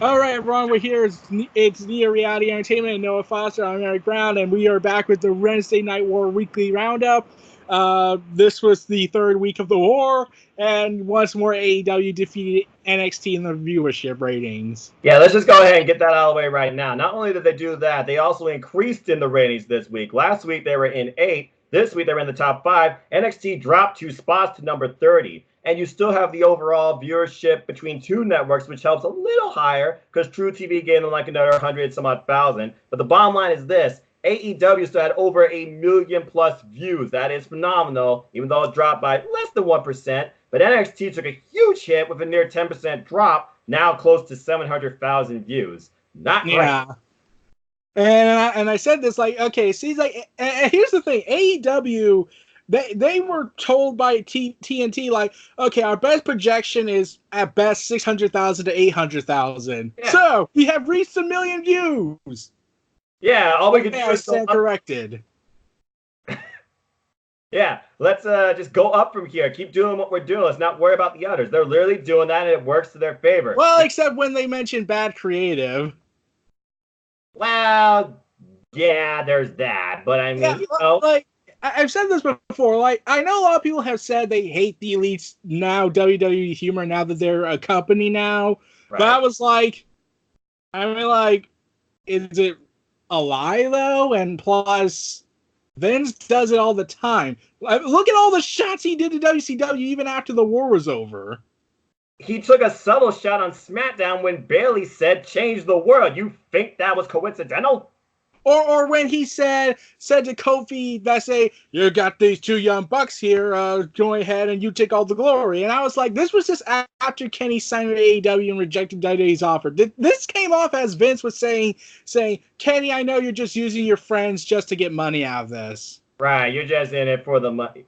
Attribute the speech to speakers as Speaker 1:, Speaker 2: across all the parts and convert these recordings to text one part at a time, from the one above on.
Speaker 1: All right, everyone, we're here. It's Neo Reality Entertainment and Noah Foster. I'm Eric Brown, and we are back with the Wednesday Night War Weekly Roundup. This was the third week of the war, and once more AEW defeated NXT in the viewership ratings.
Speaker 2: Yeah, let's just go ahead and get that out of the way right now. Not only did they do that, they also increased in the ratings this week. Last week they were in 8. This week they were in the top 5. NXT dropped 2 spots to number 30. And you still have the overall viewership between two networks, which helps a little higher because True TV gained like another 100 some odd thousand. But the bottom line is this. AEW still had over 1 million plus views. That is phenomenal, even though it dropped by less than 1%. But NXT took a huge hit with a near 10% drop, now close to 700,000 views. Not great.
Speaker 1: Yeah. And I said this, like, okay, see, like, and here's the thing. AEW, they were told by TNT, like, okay, our best projection is at best 600,000 to 800,000. Yeah. So we have reached 1 million views.
Speaker 2: Yeah, all we can do is
Speaker 1: stand corrected.
Speaker 2: Yeah, let's just go up from here. Keep doing what we're doing. Let's not worry about the others. They're literally doing that, and it works to their favor.
Speaker 1: Well, except when they mention bad creative.
Speaker 2: Well, yeah, there's that. But I mean, yeah, you know,
Speaker 1: like, I've said this before. Like, I know a lot of people have said they hate the Elites now, WWE humor, now that they're a company now. Right. But I was like, is it a lie though? And plus, Vince does it all the time. Look at all the shots he did to WCW even after the war was over.
Speaker 2: He took a subtle shot on SmackDown when Bayley said, "Change the world." You think that was coincidental?
Speaker 1: Or when he said to Kofi that say, "You got these two young bucks here, go ahead and you take all the glory." And I was like, this was just after Kenny signed with AEW and rejected WWE's offer. This came off as Vince was saying, "Kenny, I know you're just using your friends just to get money out of this."
Speaker 2: Right, you're just in it for the money.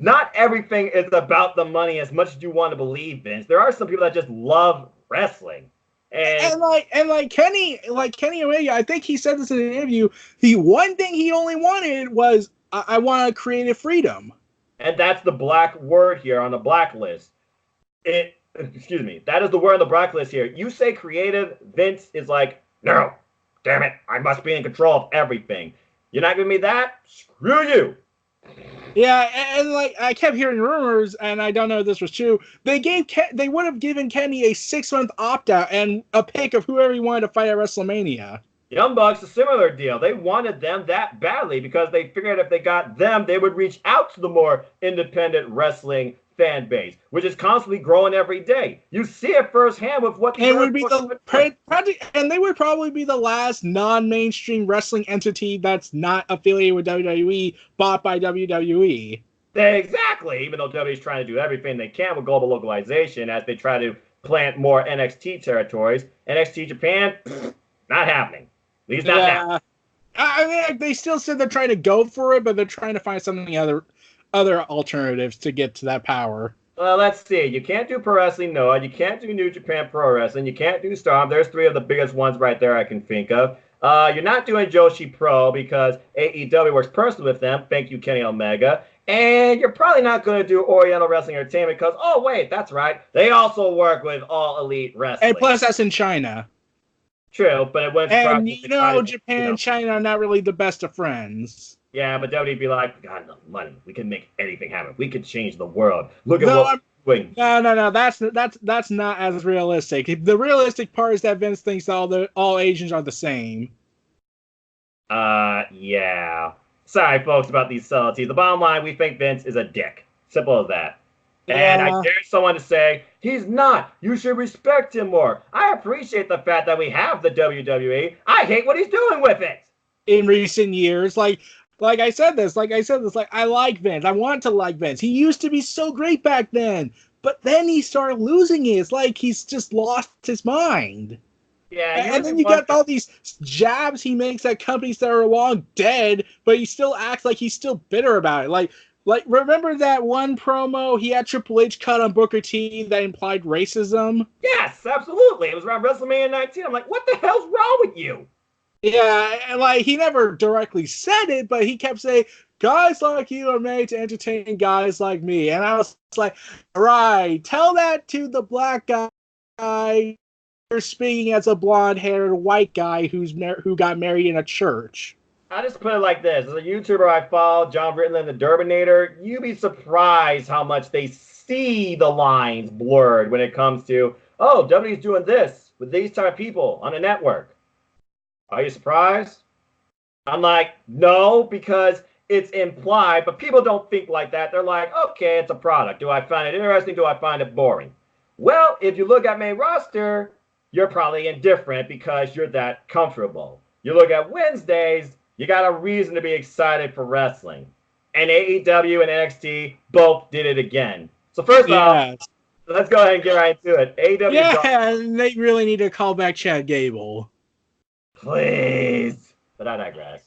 Speaker 2: Not everything is about the money as much as you want to believe, Vince. There are some people that just love wrestling.
Speaker 1: And Kenny Omega, I think he said this in an interview. The one thing he only wanted was, I want creative freedom.
Speaker 2: And that's the black word here on the blacklist. Excuse me. That is the word on the blacklist here. You say creative, Vince is like, no, damn it, I must be in control of everything. You're not giving me that? Screw you.
Speaker 1: Yeah, and like I kept hearing rumors, and I don't know if this was true. They would have given Kenny a 6-month opt-out and a pick of whoever he wanted to fight at WrestleMania.
Speaker 2: Young Bucks, a similar deal. They wanted them that badly because they figured if they got them, they would reach out to the more independent wrestling fan base, which is constantly growing every day. You see it firsthand with what
Speaker 1: and would be and they would probably be the last non-mainstream wrestling entity that's not affiliated with WWE, bought by WWE.
Speaker 2: Exactly. Even though WWE is trying to do everything they can with global localization as they try to plant more NXT territories. NXT Japan, not happening. At least not now.
Speaker 1: I mean, they still said they're trying to go for it, but they're trying to find something other alternatives to get to that power.
Speaker 2: Well, let's see. You can't do pro wrestling, Noah. You can't do New Japan Pro Wrestling. You can't do Storm. There's 3 of the biggest ones right there I can think of. You're not doing Joshi Pro because AEW works personally with them. Thank you, Kenny Omega. And you're probably not going to do Oriental Wrestling Entertainment because, oh, wait, that's right. They also work with All Elite Wrestling.
Speaker 1: And plus, that's in China.
Speaker 2: True, but it wouldn't surprise me.
Speaker 1: And Japan and China are not really the best of friends.
Speaker 2: Yeah, but WWE be like, we got enough money. We can make anything happen. We can change the world. Look at what we're doing.
Speaker 1: No. That's not as realistic. The realistic part is that Vince thinks all Asians are the same.
Speaker 2: Yeah. Sorry, folks, about these subtleties. The bottom line, we think Vince is a dick. Simple as that. Yeah. And I dare someone to say, he's not. You should respect him more. I appreciate the fact that we have the WWE. I hate what he's doing with it.
Speaker 1: In recent years, like I said this, I like Vince. I want to like Vince. He used to be so great back then, but then he started losing it. It's like he's just lost his mind.
Speaker 2: Yeah,
Speaker 1: and then you got all these jabs he makes at companies that are long dead, but he still acts like he's still bitter about it. Like remember that one promo he had Triple H cut on Booker T that implied racism?
Speaker 2: Yes, absolutely. It was around WrestleMania 19. I'm like, what the hell's wrong with you?
Speaker 1: Yeah, and like he never directly said it, but he kept saying, guys like you are made to entertain guys like me. And I was like, right, tell that to the black guy speaking as a blonde-haired white guy who got married in a church.
Speaker 2: I just put it like this. As a YouTuber I follow, John Ritland, the Durbinator, you'd be surprised how much they see the lines blurred when it comes to, oh, W's doing this with these type of people on a network. Are you surprised? I'm like, no, because it's implied, but people don't think like that. They're like, okay, it's a product. Do I find it interesting? Do I find it boring? Well, if you look at main roster, you're probably indifferent because you're that comfortable. You look at Wednesdays, you got a reason to be excited for wrestling. And AEW and NXT both did it again. So first off, let's go ahead and get right into it. AEW.
Speaker 1: Yeah, they really need to call back Chad Gable.
Speaker 2: Please. But I digress.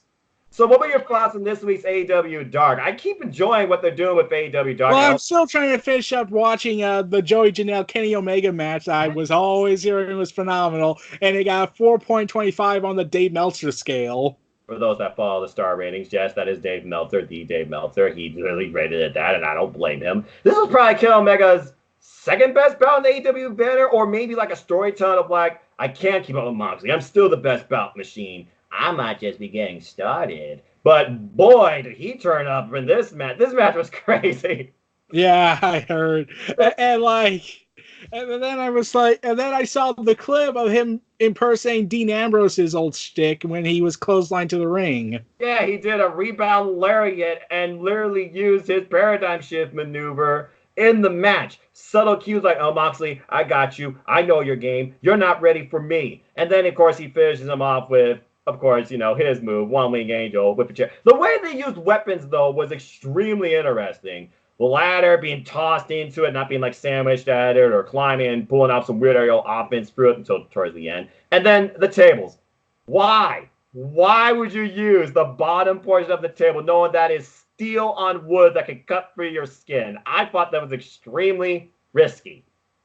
Speaker 2: So what were your thoughts on this week's AEW Dark? I keep enjoying what they're doing with AEW Dark.
Speaker 1: Well, I'm still trying to finish up watching the Joey Janelle Kenny Omega match. I was always hearing was phenomenal, and it got a 4.25 on the Dave Meltzer scale.
Speaker 2: For those that follow the star ratings, yes, that is Dave Meltzer, the Dave Meltzer. He really rated it that, and I don't blame him. This was probably Kenny Omega's second best bout in the AEW banner, or maybe like a storytelling of like, I can't keep up with Moxley. I'm still the best bout machine. I might just be getting started. But boy, did he turn up in this match. This match was crazy.
Speaker 1: Yeah, I heard. And then I was like, and then I saw the clip of him impersonating Dean Ambrose's old shtick when he was clotheslined to the ring.
Speaker 2: Yeah, he did a rebound lariat and literally used his paradigm shift maneuver in the match. Subtle cues like, oh, Moxley, I got you. I know your game. You're not ready for me. And then, of course, he finishes him off with, of course, you know, his move, One Wing Angel, whip a chair. The way they used weapons, though, was extremely interesting. The ladder being tossed into it, not being like sandwiched at it or climbing and pulling off some weird aerial offense through it until towards the end. And then the tables. Why? Why would you use the bottom portion of the table knowing that is steel on wood that can cut through your skin? I thought that was extremely risky.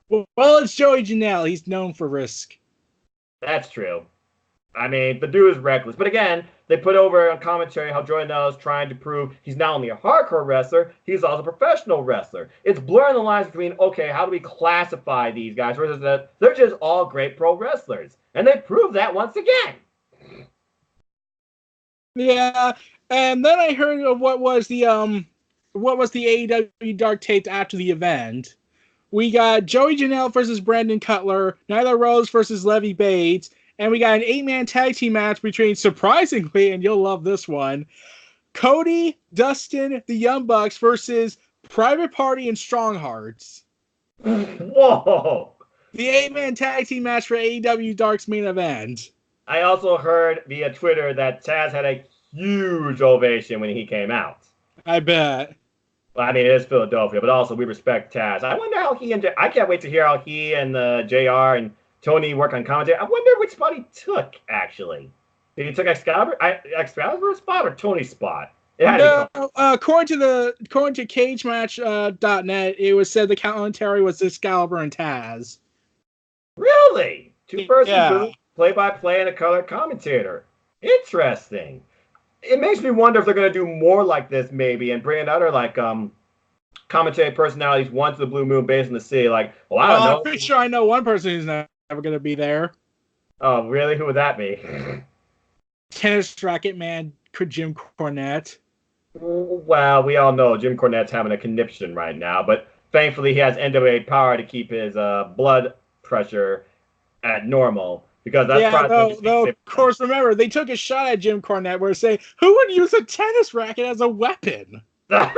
Speaker 1: Well, it's Joey Janelle. He's known for risk.
Speaker 2: That's true. I mean, the dude is reckless. But again, they put over on commentary how Joey Janelle is trying to prove he's not only a hardcore wrestler, he's also a professional wrestler. It's blurring the lines between, okay, how do we classify these guys versus that they're just all great pro wrestlers. And they proved that once again.
Speaker 1: Yeah, and then I heard of what was the AEW Dark taped after the event. We got Joey Janelle versus Brandon Cutler, Nyla Rose versus Levy Bates, and we got an 8-man tag team match between, surprisingly, and you'll love this one, Cody, Dustin, the Young Bucks versus Private Party and Strong Hearts.
Speaker 2: Whoa!
Speaker 1: The 8-man tag team match for AEW Dark's main event.
Speaker 2: I also heard via Twitter that Taz had a huge ovation when he came out.
Speaker 1: I bet.
Speaker 2: Well, I mean, it is Philadelphia, but also we respect Taz. I wonder how I can't wait to hear how he and JR and Tony work on commentary. I wonder which spot he took, actually. Did he took Excalibur's spot or Tony's spot?
Speaker 1: No, according to CageMatch.net, it was said the commentary was Excalibur and Taz.
Speaker 2: Really? Two-person booth, play-by-play, and a color commentator. Interesting. It makes me wonder if they're going to do more like this, maybe, and bring in other, like, commentary personalities, one to the Blue Moon base in the city. Like, well, I don't know.
Speaker 1: I'm pretty sure I know one person who's never going to be there.
Speaker 2: Oh, really? Who would that be?
Speaker 1: Tennis racket man, Jim Cornette.
Speaker 2: Well, we all know Jim Cornette's having a conniption right now, but thankfully he has NWA power to keep his blood pressure at normal. Because that's
Speaker 1: though, of course, remember, they took a shot at Jim Cornette where saying, who would use a tennis racket as a weapon?
Speaker 2: Well,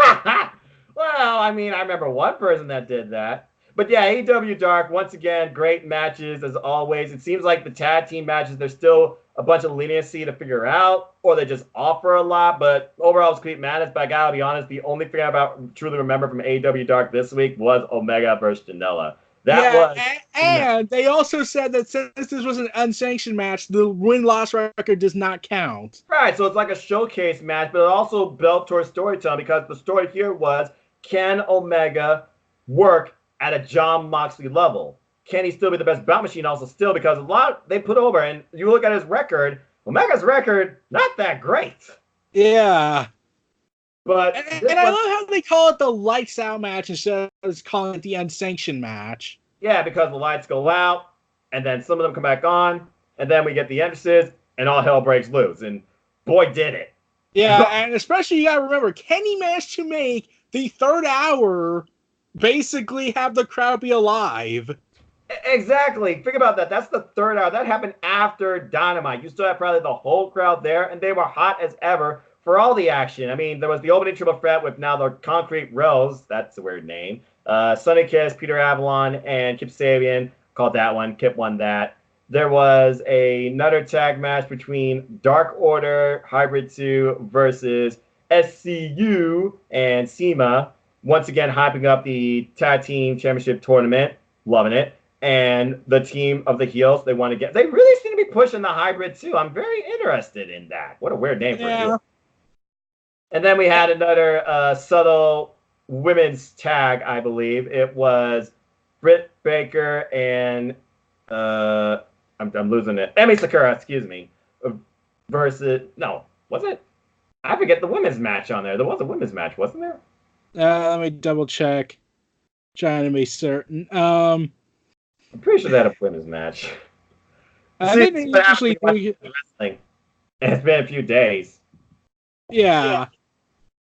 Speaker 2: I mean, I remember one person that did that. But yeah, AEW Dark, once again, great matches as always. It seems like the tag team matches, there's still a bunch of leniency to figure out, or they just offer a lot. But overall, it's complete madness. But I gotta be honest, the only thing I truly remember from AEW Dark this week was Omega versus Janela.
Speaker 1: And they also said that since this was an unsanctioned match, the win-loss record does not count.
Speaker 2: Right, so it's like a showcase match, but it also built towards storytelling because the story here was, can Omega work at a Jon Moxley level? Can he still be the best bout machine also still? Because a lot they put over, and you look at his record, Omega's record, not that great.
Speaker 1: Yeah.
Speaker 2: But
Speaker 1: and I love how they call it the lights out match instead of calling it the unsanctioned match.
Speaker 2: Yeah, because the lights go out, and then some of them come back on, and then we get the entrances, and all hell breaks loose. And boy, did it.
Speaker 1: Yeah, and especially you gotta remember, Kenny managed to make the third hour basically have the crowd be alive.
Speaker 2: Exactly. Think about that. That's the third hour. That happened after Dynamite. You still had probably the whole crowd there, and they were hot as ever for all the action. I mean, there was the opening triple threat with now the Concrete Rose. That's a weird name. Sonny Kiss, Peter Avalon, and Kip Sabian. Called that one. Kip won that. There was another tag match between Dark Order, Hybrid 2 versus SCU and SEMA. Once again, hyping up the Tag Team Championship tournament. Loving it. And the team of the heels, they really seem to be pushing the Hybrid too. I'm very interested in that. What a weird name for a heel. And then we had another subtle women's tag, I believe. It was Britt Baker and I'm losing it. Emi Sakura, excuse me. Was it? I forget the women's match on there. There was a women's match, wasn't there?
Speaker 1: Let me double check. Trying to be certain.
Speaker 2: I'm pretty sure they had a women's match.
Speaker 1: I think they usually do.
Speaker 2: Wrestling. It's been a few days.
Speaker 1: Yeah.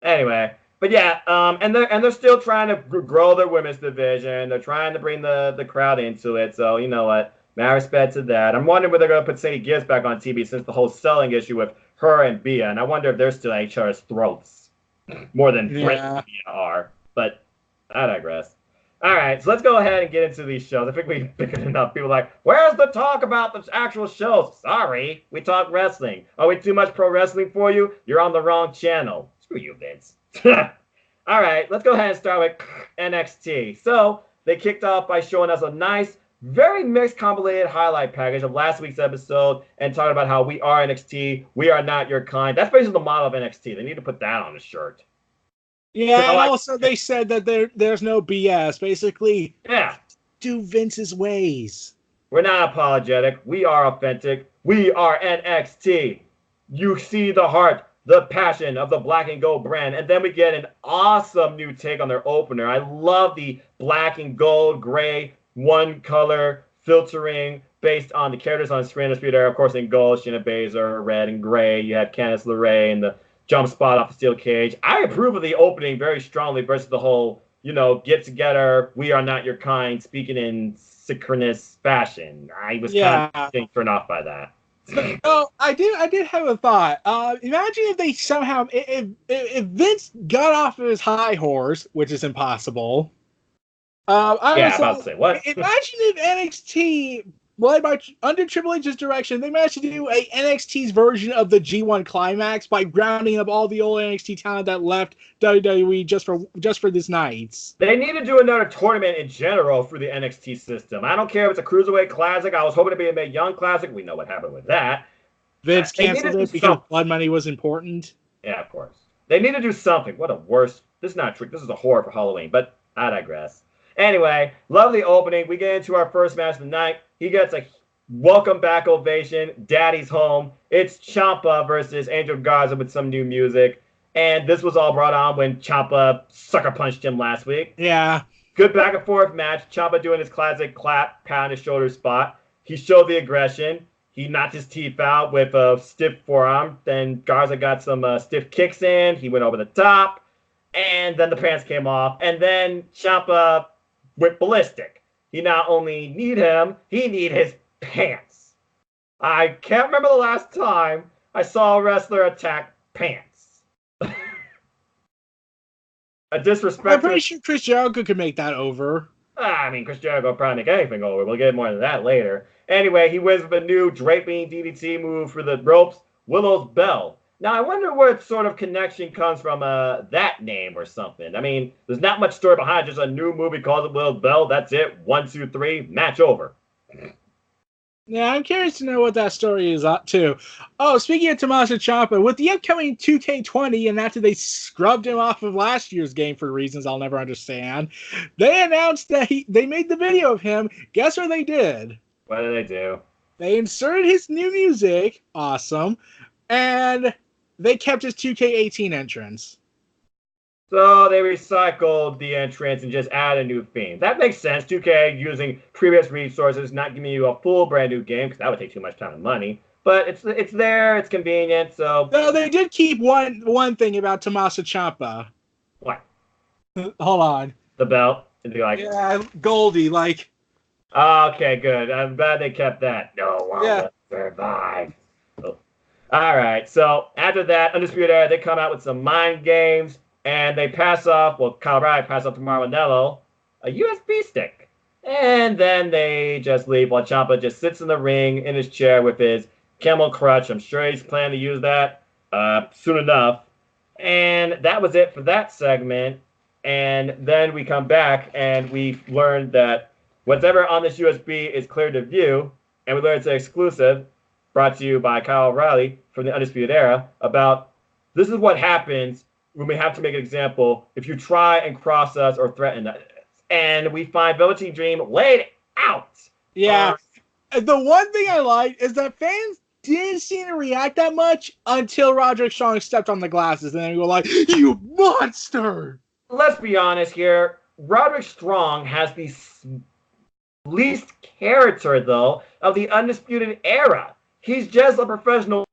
Speaker 2: Anyway, but yeah, and they're still trying to grow their women's division. They're trying to bring the crowd into it. So you know what? Mad respect to that. I'm wondering whether they're going to put Sadie Gibbs back on TV since the whole selling issue with her and Bia. And I wonder if they're still at each other's throats more than Britt and Bia are. But I digress. All right, so let's go ahead and get into these shows. I think we figured enough. People are like, where's the talk about the actual shows? Sorry, we talk wrestling. Are we too much pro wrestling for you? You're on the wrong channel. Screw you, Vince. All right, let's go ahead and start with NXT. So they kicked off by showing us a nice, very mixed, convoluted highlight package of last week's episode and talking about how we are NXT, we are not your kind. That's basically the model of NXT. They need to put that on the shirt.
Speaker 1: Yeah, and also they said that there's no BS. Basically, do Vince's ways.
Speaker 2: We're not apologetic. We are authentic. We are NXT. You see the heart, the passion of the black and gold brand. And then we get an awesome new take on their opener. I love the black and gold, gray, one color filtering based on the characters on the screen. Of course, in gold, Shayna Baszler, red and gray. You have Candice LeRae and the jump spot off the steel cage. I approve of the opening very strongly versus the whole, get together, we are not your kind, speaking in synchronous fashion. I was kind of turned off by that.
Speaker 1: Oh, I did have a thought. Imagine if they somehow, if Vince got off of his high horse, which is impossible.
Speaker 2: About to say, what?
Speaker 1: Imagine if NXT, led by under Triple H's direction, they managed to do a NXT's version of the G1 Climax by grounding up all the old NXT talent that left WWE just for this night.
Speaker 2: They need to do another tournament in general for the NXT system. I don't care if it's a Cruiserweight Classic. I was hoping to be a Mae Young Classic. We know what happened with that.
Speaker 1: Vince canceled it because blood money was important.
Speaker 2: Yeah, of course. They need to do something. What a worst. This is not true. This is a horror for Halloween, but I digress. Anyway, lovely opening. We get into our first match of the night. He gets a welcome back ovation. Daddy's home. It's Ciampa versus Angel Garza with some new music. And this was all brought on when Ciampa sucker punched him last week.
Speaker 1: Yeah.
Speaker 2: Good back and forth match. Ciampa doing his classic clap, pat on his shoulder spot. He showed the aggression. He knocked his teeth out with a stiff forearm. Then Garza got some stiff kicks in. He went over the top. And then the pants came off. And then Ciampa went ballistic. He not only need him, he need his pants. I can't remember the last time I saw a wrestler attack pants. A disrespect.
Speaker 1: I'm pretty sure Chris Jericho could make that over.
Speaker 2: I mean, Chris Jericho will probably make anything over. We'll get more into that later. Anyway, he wins with a new draping DDT move for the ropes, Willow's Bell. Now, I wonder what sort of connection comes from that name or something. I mean, there's not much story behind it. Just a new movie called it Willow's Bell. That's it. 1, 2, 3. Match over.
Speaker 1: Yeah, I'm curious to know what that story is up to. Oh, speaking of Tommaso Ciampa, with the upcoming 2K20 and after they scrubbed him off of last year's game for reasons I'll never understand, they announced that they made the video of him. Guess what they did?
Speaker 2: What did they do?
Speaker 1: They inserted his new music. Awesome. And they kept his 2K18 entrance.
Speaker 2: So they recycled the entrance and just add a new theme. That makes sense. 2K using previous resources, not giving you a full brand new game because that would take too much time and money. But it's there, it's convenient. So
Speaker 1: No, they did keep one thing about Tommaso Ciampa.
Speaker 2: what?
Speaker 1: Hold on.
Speaker 2: The belt? And be like,
Speaker 1: Yeah, Goldie, like.
Speaker 2: okay, good. I'm glad they kept that. No one
Speaker 1: Yeah.
Speaker 2: will survive. Oh. All right. So after that, Undisputed Era, they come out with some mind games, and they pass off. Well, Kyle O'Reilly pass off to Maranello a USB stick, and then they just leave while Ciampa just sits in the ring in his chair with his camel crutch. I'm sure he's planning to use that soon enough. And that was it for that segment. And then we come back and we learned that whatever on this USB is clear to view, and we learned it's an exclusive brought to you by Kyle O'Reilly from the Undisputed Era about this is what happens when we have to make an example if you try and cross us or threaten us. And we find Velveteen Dream laid out.
Speaker 1: Yeah. The one thing I like is that fans didn't seem to react that much until Roderick Strong stepped on the glasses, and then we were like, "You monster!"
Speaker 2: Let's be honest here. Roderick Strong has the least character, though, of the Undisputed Era. He's just a professional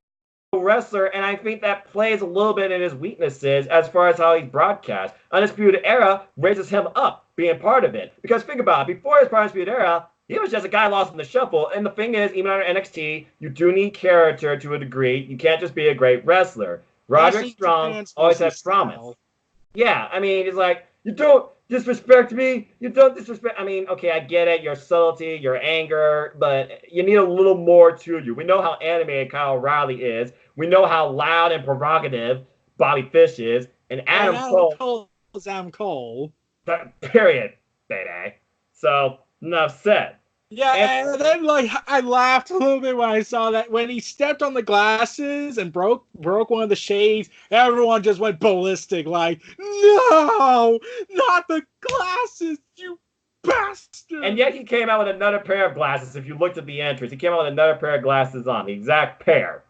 Speaker 2: wrestler, and I think that plays a little bit in his weaknesses as far as how he's broadcast. Undisputed Era raises him up being part of it. Because think about it, before his Undisputed Era, he was just a guy lost in the shuffle. And the thing is, even under NXT, you do need character to a degree. You can't just be a great wrestler. Roderick Strong always has promise. Yeah, I mean, it's like, you don't disrespect me. You don't disrespect. I mean, okay, I get it. Your subtlety, your anger, but you need a little more to you. We know how animated Kyle O'Reilly is. We know how loud and provocative Bobby Fish is. And Adam Cole
Speaker 1: is Adam Cole.
Speaker 2: Period, baby. So, enough said.
Speaker 1: Yeah, and then like I laughed a little bit when I saw that when he stepped on the glasses and broke one of the shades, everyone just went ballistic, like, no, not the glasses, you bastard.
Speaker 2: And yet he came out with another pair of glasses. If you looked at the entrance, he came out with another pair of glasses on, the exact pair.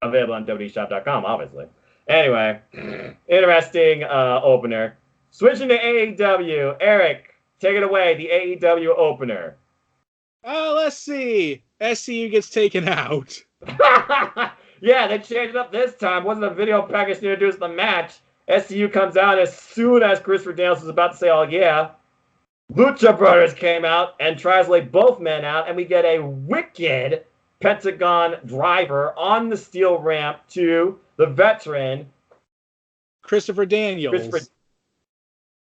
Speaker 2: Available on WWEshop.com, obviously. Anyway, interesting opener. Switching to AEW, Eric, take it away, the AEW opener.
Speaker 1: Let's see. SCU gets taken out.
Speaker 2: Yeah, they changed it up this time. Wasn't a video package to introduce the match. SCU comes out as soon as Christopher Daniels was about to say, oh yeah. Lucha Brothers came out and tries to lay both men out, and we get a wicked Pentagon driver on the steel ramp to the veteran
Speaker 1: Christopher Daniels.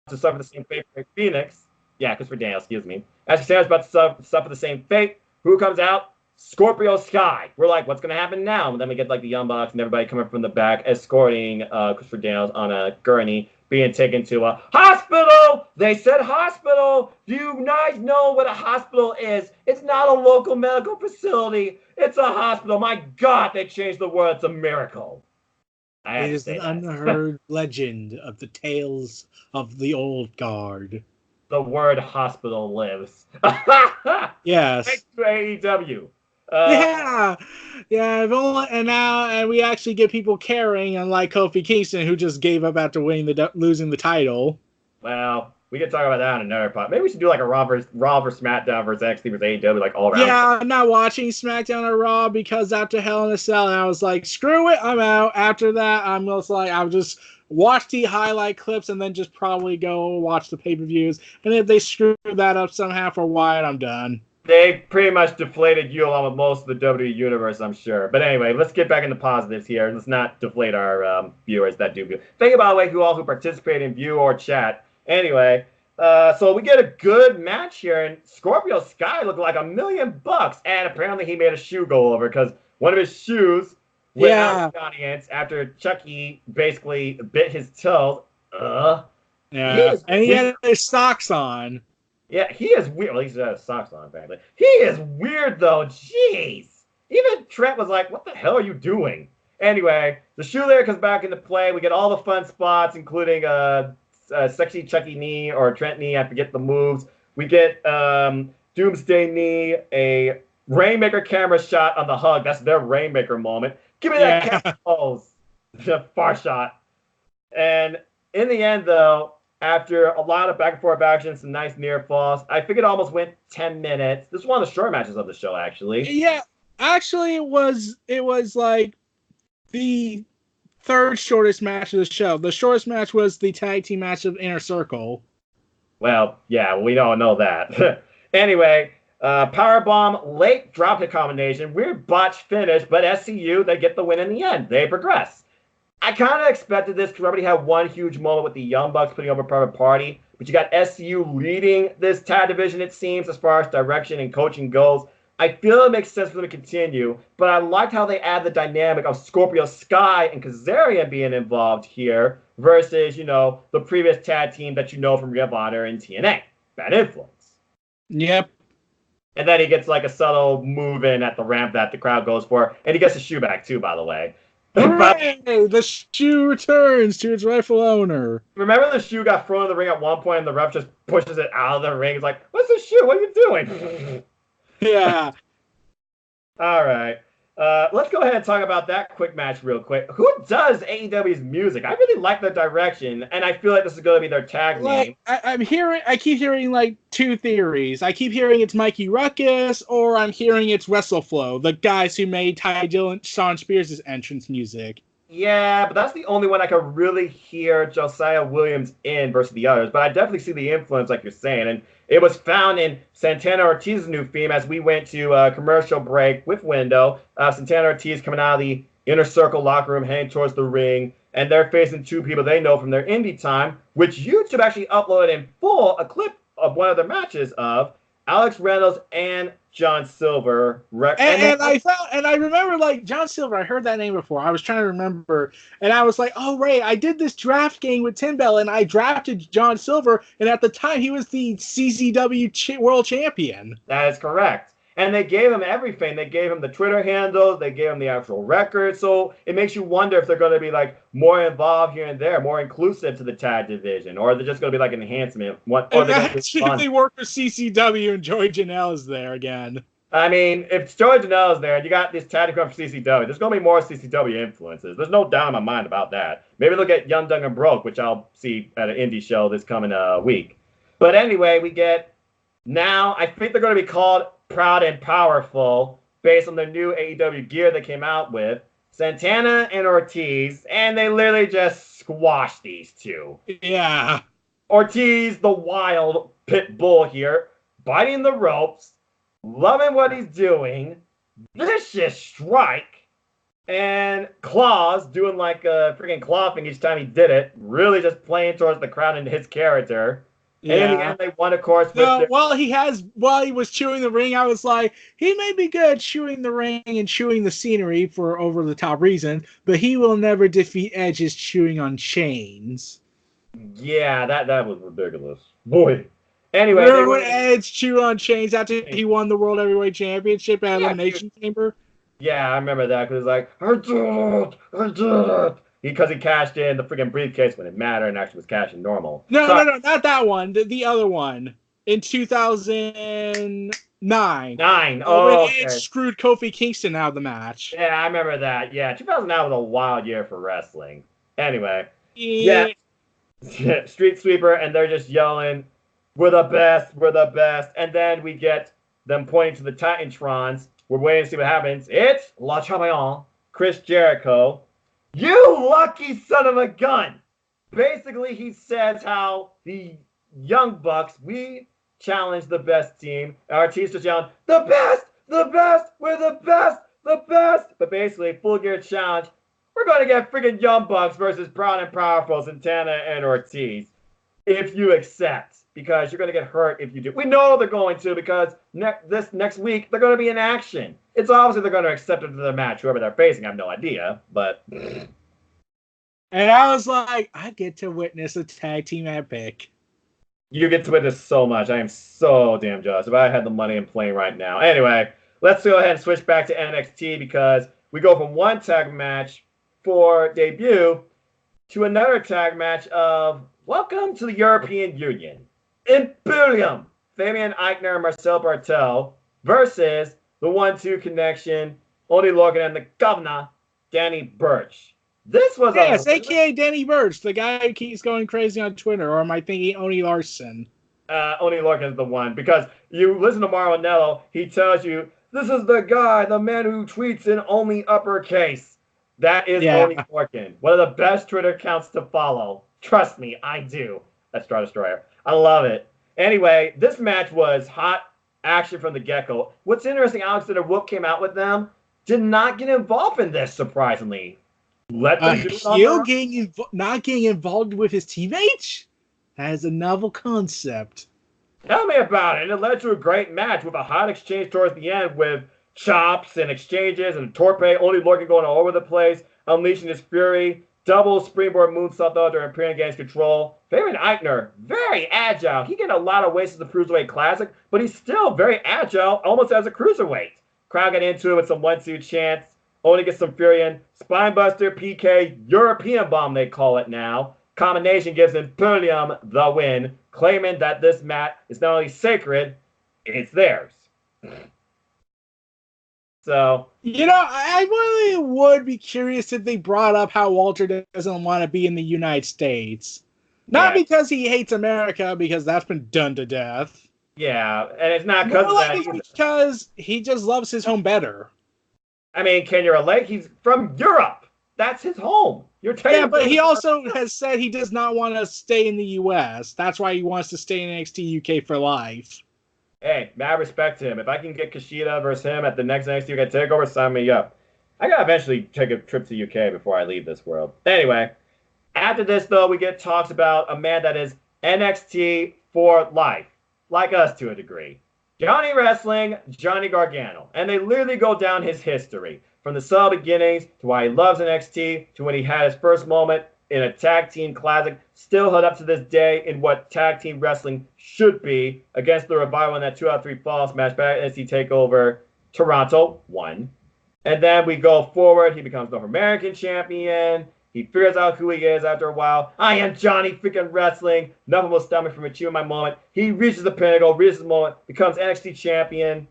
Speaker 2: To suffer the same fate for Phoenix. Yeah, Christopher Daniels, excuse me. As Sam's about to suffer the same fate, who comes out? Scorpio Sky. We're like, what's going to happen now? And then we get like the Young Bucks and everybody coming from the back, escorting Christopher Daniels on a gurney, being taken to a hospital. They said hospital. Do you guys know what a hospital is? It's not a local medical facility. It's a hospital. My God, they changed the word. It's a miracle.
Speaker 1: It is an unheard legend of the tales of the old guard.
Speaker 2: The word hospital lives.
Speaker 1: Yes.
Speaker 2: Thanks to AEW.
Speaker 1: Yeah. And we actually get people caring, unlike Kofi Kingston, who just gave up after losing the title.
Speaker 2: Well, we can talk about that on another part. Maybe we should do like a Raw versus SmackDown versus NXT versus AEW, like all around.
Speaker 1: Yeah, I'm not watching SmackDown or Raw because after Hell in a Cell, I was like, screw it, I'm out. After that, I'll just watch the highlight clips and then just probably go watch the pay-per-views. And if they screw that up somehow for Wyatt, I'm done.
Speaker 2: They pretty much deflated you along with most of the WWE universe, I'm sure. But anyway, let's get back into positives here. Let's not deflate our viewers that do view. Thank you, by the way, who participate in view or chat. Anyway, so we get a good match here, and Scorpio Sky looked like $1 million, and apparently he made a shoe go over because one of his shoes went out of the audience after Chucky basically bit his toe.
Speaker 1: Yeah, and he had his socks on.
Speaker 2: Yeah, he is weird. Well, at least he has socks on, apparently. He is weird, though. Jeez. Even Trent was like, what the hell are you doing? Anyway, the shoe there comes back into play. We get all the fun spots, including sexy Chucky knee or Trent knee. I forget the moves. We get Doomsday knee, a Rainmaker camera shot on the hug. That's their Rainmaker moment. Give me that camera pose. Far shot. And In the end, though, after a lot of back and forth action, some nice near falls, I think it almost went 10 minutes. This was one of the short matches of the show, actually.
Speaker 1: Yeah, actually, it was like the third shortest match of the show. The shortest match was the tag team match of Inner Circle.
Speaker 2: Well, yeah, we don't know that. Anyway, Powerbomb, late drop hit combination, weird botch finish, but SCU, they get the win in the end. They progress. I kind of expected this because we already had one huge moment with the Young Bucks putting over Private Party, but you got SCU leading this tag division, it seems, as far as direction and coaching goes. I feel it makes sense for them to continue, but I liked how they add the dynamic of Scorpio Sky and Kazarian being involved here versus, the previous tag team that you know from Ring of Honor and TNA. Bad Influence.
Speaker 1: Yep.
Speaker 2: And then he gets like a subtle move in at the ramp that the crowd goes for, and he gets a shoe back too, by the way.
Speaker 1: Hooray! The shoe returns to its rightful owner.
Speaker 2: Remember the shoe got thrown in the ring at one point and the ref just pushes it out of the ring? It's like, what's the shoe? What are you doing?
Speaker 1: Yeah.
Speaker 2: All right. Let's go ahead and talk about that quick match real quick. Who does AEW's music? I really like the direction, and I feel like this is going to be their tag name.
Speaker 1: I keep hearing like two theories. I keep hearing it's Mikey Ruckus, or I'm hearing it's WrestleFlow, the guys who made Ty Dillinger, Shawn Spears' entrance music.
Speaker 2: Yeah, but that's the only one I could really hear Josiah Williams in versus the others. But I definitely see the influence, like you're saying. And it was found in Santana Ortiz's new theme as we went to a commercial break with Window. Santana Ortiz coming out of the Inner Circle locker room, heading towards the ring. And they're facing two people they know from their indie time, which YouTube actually uploaded in full a clip of one of their matches of Alex Reynolds and John Silver.
Speaker 1: And I remember like John Silver, I heard that name before. I was trying to remember, and I was like, oh right, I did this draft game with Tim Bell, and I drafted John Silver, and at the time he was the CZW world champion.
Speaker 2: That is correct. And they gave him everything. They gave him the Twitter handles. They gave him the actual record. So it makes you wonder if they're going to be like more involved here and there, more inclusive to the tag division, or they're just going to be like an enhancement. Or
Speaker 1: if they work for CCW and Joey Janelle is there again.
Speaker 2: I mean, if Joey Janelle is there and you got this tag from CCW, there's going to be more CCW influences. There's no doubt in my mind about that. Maybe they'll get Young Dung and Broke, which I'll see at an indie show this coming week. But anyway, we get now, I think they're going to be called Proud and Powerful based on their new AEW gear they came out with. Santana and Ortiz, and they literally just squashed these two.
Speaker 1: Yeah.
Speaker 2: Ortiz, the wild pit bull here, biting the ropes, loving what he's doing, vicious strike, and Claws doing like a freaking claw thing each time he did it, really just playing towards the crowd and his character. Yeah. And in the end, they won, of course.
Speaker 1: While he was chewing the ring, I was like, he may be good at chewing the ring and chewing the scenery for over-the-top reason, but he will never defeat Edge's chewing on chains.
Speaker 2: Yeah, that was ridiculous. Boy. Anyway.
Speaker 1: Remember when Edge chewed on chains after he won the World Heavyweight Championship at Elimination Chamber?
Speaker 2: Yeah, I remember that, because it's like, I did it. Because he cashed in the freaking briefcase when it mattered and actually was cashing normal.
Speaker 1: No, not that one. The other one. In 2009.
Speaker 2: Oh,
Speaker 1: when Edge screwed Kofi Kingston out of the match.
Speaker 2: Yeah, I remember that. Yeah, 2009 was a wild year for wrestling. Anyway.
Speaker 1: Yeah.
Speaker 2: Street Sweeper, and they're just yelling, we're the best, we're the best. And then we get them pointing to the Titantrons. We're waiting to see what happens. It's La Champion, Chris Jericho. You lucky son of a gun! Basically, he says how the Young Bucks, we challenge the best team. Ortiz just yelling, the best, we're the best. But basically, Full Gear Challenge, we're going to get freaking Young Bucks versus Proud and Powerful, Santana and Ortiz. If you accept, because you're going to get hurt if you do. We know they're going to, because this next week, they're going to be in action. It's obviously they're going to accept it to their match, whoever they're facing. I have no idea, but...
Speaker 1: And I was like, I get to witness a tag team epic.
Speaker 2: You get to witness so much. I am so damn jealous. If I had the money I'm playing right now. Anyway, let's go ahead and switch back to NXT, because we go from one tag match for debut to another tag match of Welcome to the European Union. Imperium, Fabian Eichner and Marcel Bartel versus the 1-2 connection, Only Logan and the governor, Danny Burch. This was
Speaker 1: Yes,
Speaker 2: a
Speaker 1: aka Danny Burch, the guy who keeps going crazy on Twitter, or am I thinking Oni Larson?
Speaker 2: Only Lorcan's the one, because you listen to Maranello, he tells you, this is the guy, the man who tweets in only uppercase. That is
Speaker 1: Yeah.
Speaker 2: Oni Lorcan, one of the best Twitter accounts to follow. Trust me, I do. That's Star Destroyer. I love it. Anyway, this match was hot action from the get-go. What's interesting, Alexander Wolf came out with them, did not get involved in this, surprisingly. Let them do it on their
Speaker 1: Heel
Speaker 2: own.
Speaker 1: not getting involved with his teammates? That is a novel concept.
Speaker 2: Tell me about it. And it led to a great match with a hot exchange towards the end with chops and exchanges and torpe. Only Lorcan going all over the place, unleashing his fury. Double springboard moonsault though during Imperium gains control. Fabian Eichner, very agile. He get a lot of wastes of the Cruiserweight Classic, but he's still very agile, almost as a Cruiserweight. Crowd got into it with some 1-2 chants. Only gets some fury in. Spinebuster, PK, European Bomb they call it now. Combination gives Imperium the win, claiming that this mat is not only sacred, it's theirs. So,
Speaker 1: I really would be curious if they brought up how Walter doesn't want to be in the United States. Not
Speaker 2: yeah,
Speaker 1: because he hates America, because that's been done to death.
Speaker 2: yeah, and it's not
Speaker 1: More
Speaker 2: because of
Speaker 1: like
Speaker 2: that
Speaker 1: it's
Speaker 2: either.
Speaker 1: because he just loves his home better.
Speaker 2: I mean, can you relate? He's from Europe. That's his home. You're taking
Speaker 1: Yeah, but he
Speaker 2: him.
Speaker 1: also has said he does not want to stay in the U.S. That's why he wants to stay in NXT UK for life.
Speaker 2: Hey, mad respect to him. If I can get Kushida versus him at the next NXT UK takeover, sign me up. I gotta eventually take a trip to UK before I leave this world. Anyway, after this though, we get talks about a man that is NXT for life, like us to a degree. Johnny Wrestling, Johnny Gargano, and they literally go down his history from the subtle beginnings to why he loves NXT to when he had his first moment in a tag team classic, still held up to this day in what tag team wrestling should be against the Revival in that 2 out of 3 falls match back at NXT TakeOver Toronto 1. And then we go forward. He becomes North American champion. He figures out who he is after a while. I am Johnny freaking Wrestling. Nothing will stop me from achieving my moment. He reaches the pinnacle, reaches the moment, becomes NXT champion.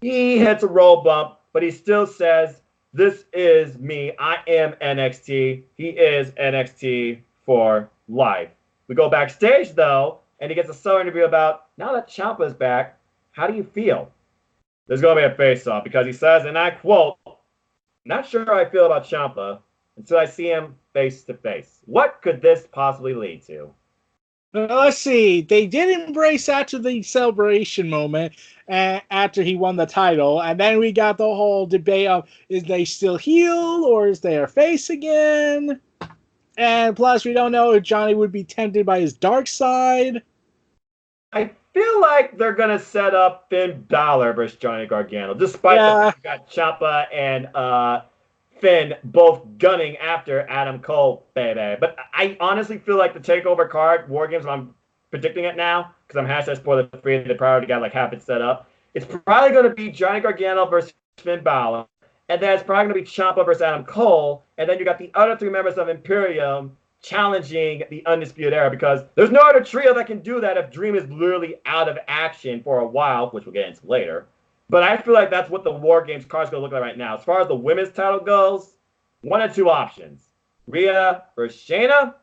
Speaker 2: He hits a roll bump, but he still says, this is me. I am NXT. He is NXT for life. We go backstage, though, and he gets a solo interview about, now that Ciampa's back, how do you feel? There's going to be a face-off because he says, and I quote, not sure how I feel about Ciampa until I see him face to face. What could this possibly lead to?
Speaker 1: Let's see. They did embrace after the celebration moment after he won the title. And then we got the whole debate of, is they still heel or is they a face again? And plus, we don't know if Johnny would be tempted by his dark side.
Speaker 2: I feel like they're going to set up Finn Balor versus Johnny Gargano, despite the fact we got Ciampa and Finn both gunning after Adam Cole, baby. But I honestly feel like the TakeOver card, War Games, I'm predicting it now, because I'm hashtag spoiler free, they probably got like half it set up. It's probably going to be Johnny Gargano versus Finn Balor, and then it's probably going to be Ciampa versus Adam Cole, and then you got the other 3 members of Imperium challenging the Undisputed Era, because there's no other trio that can do that if Dream is literally out of action for a while, which we'll get into later. But I feel like that's what the War Games card's going to look like right now. As far as the women's title goes, 1 of 2 options. Rhea versus Shayna,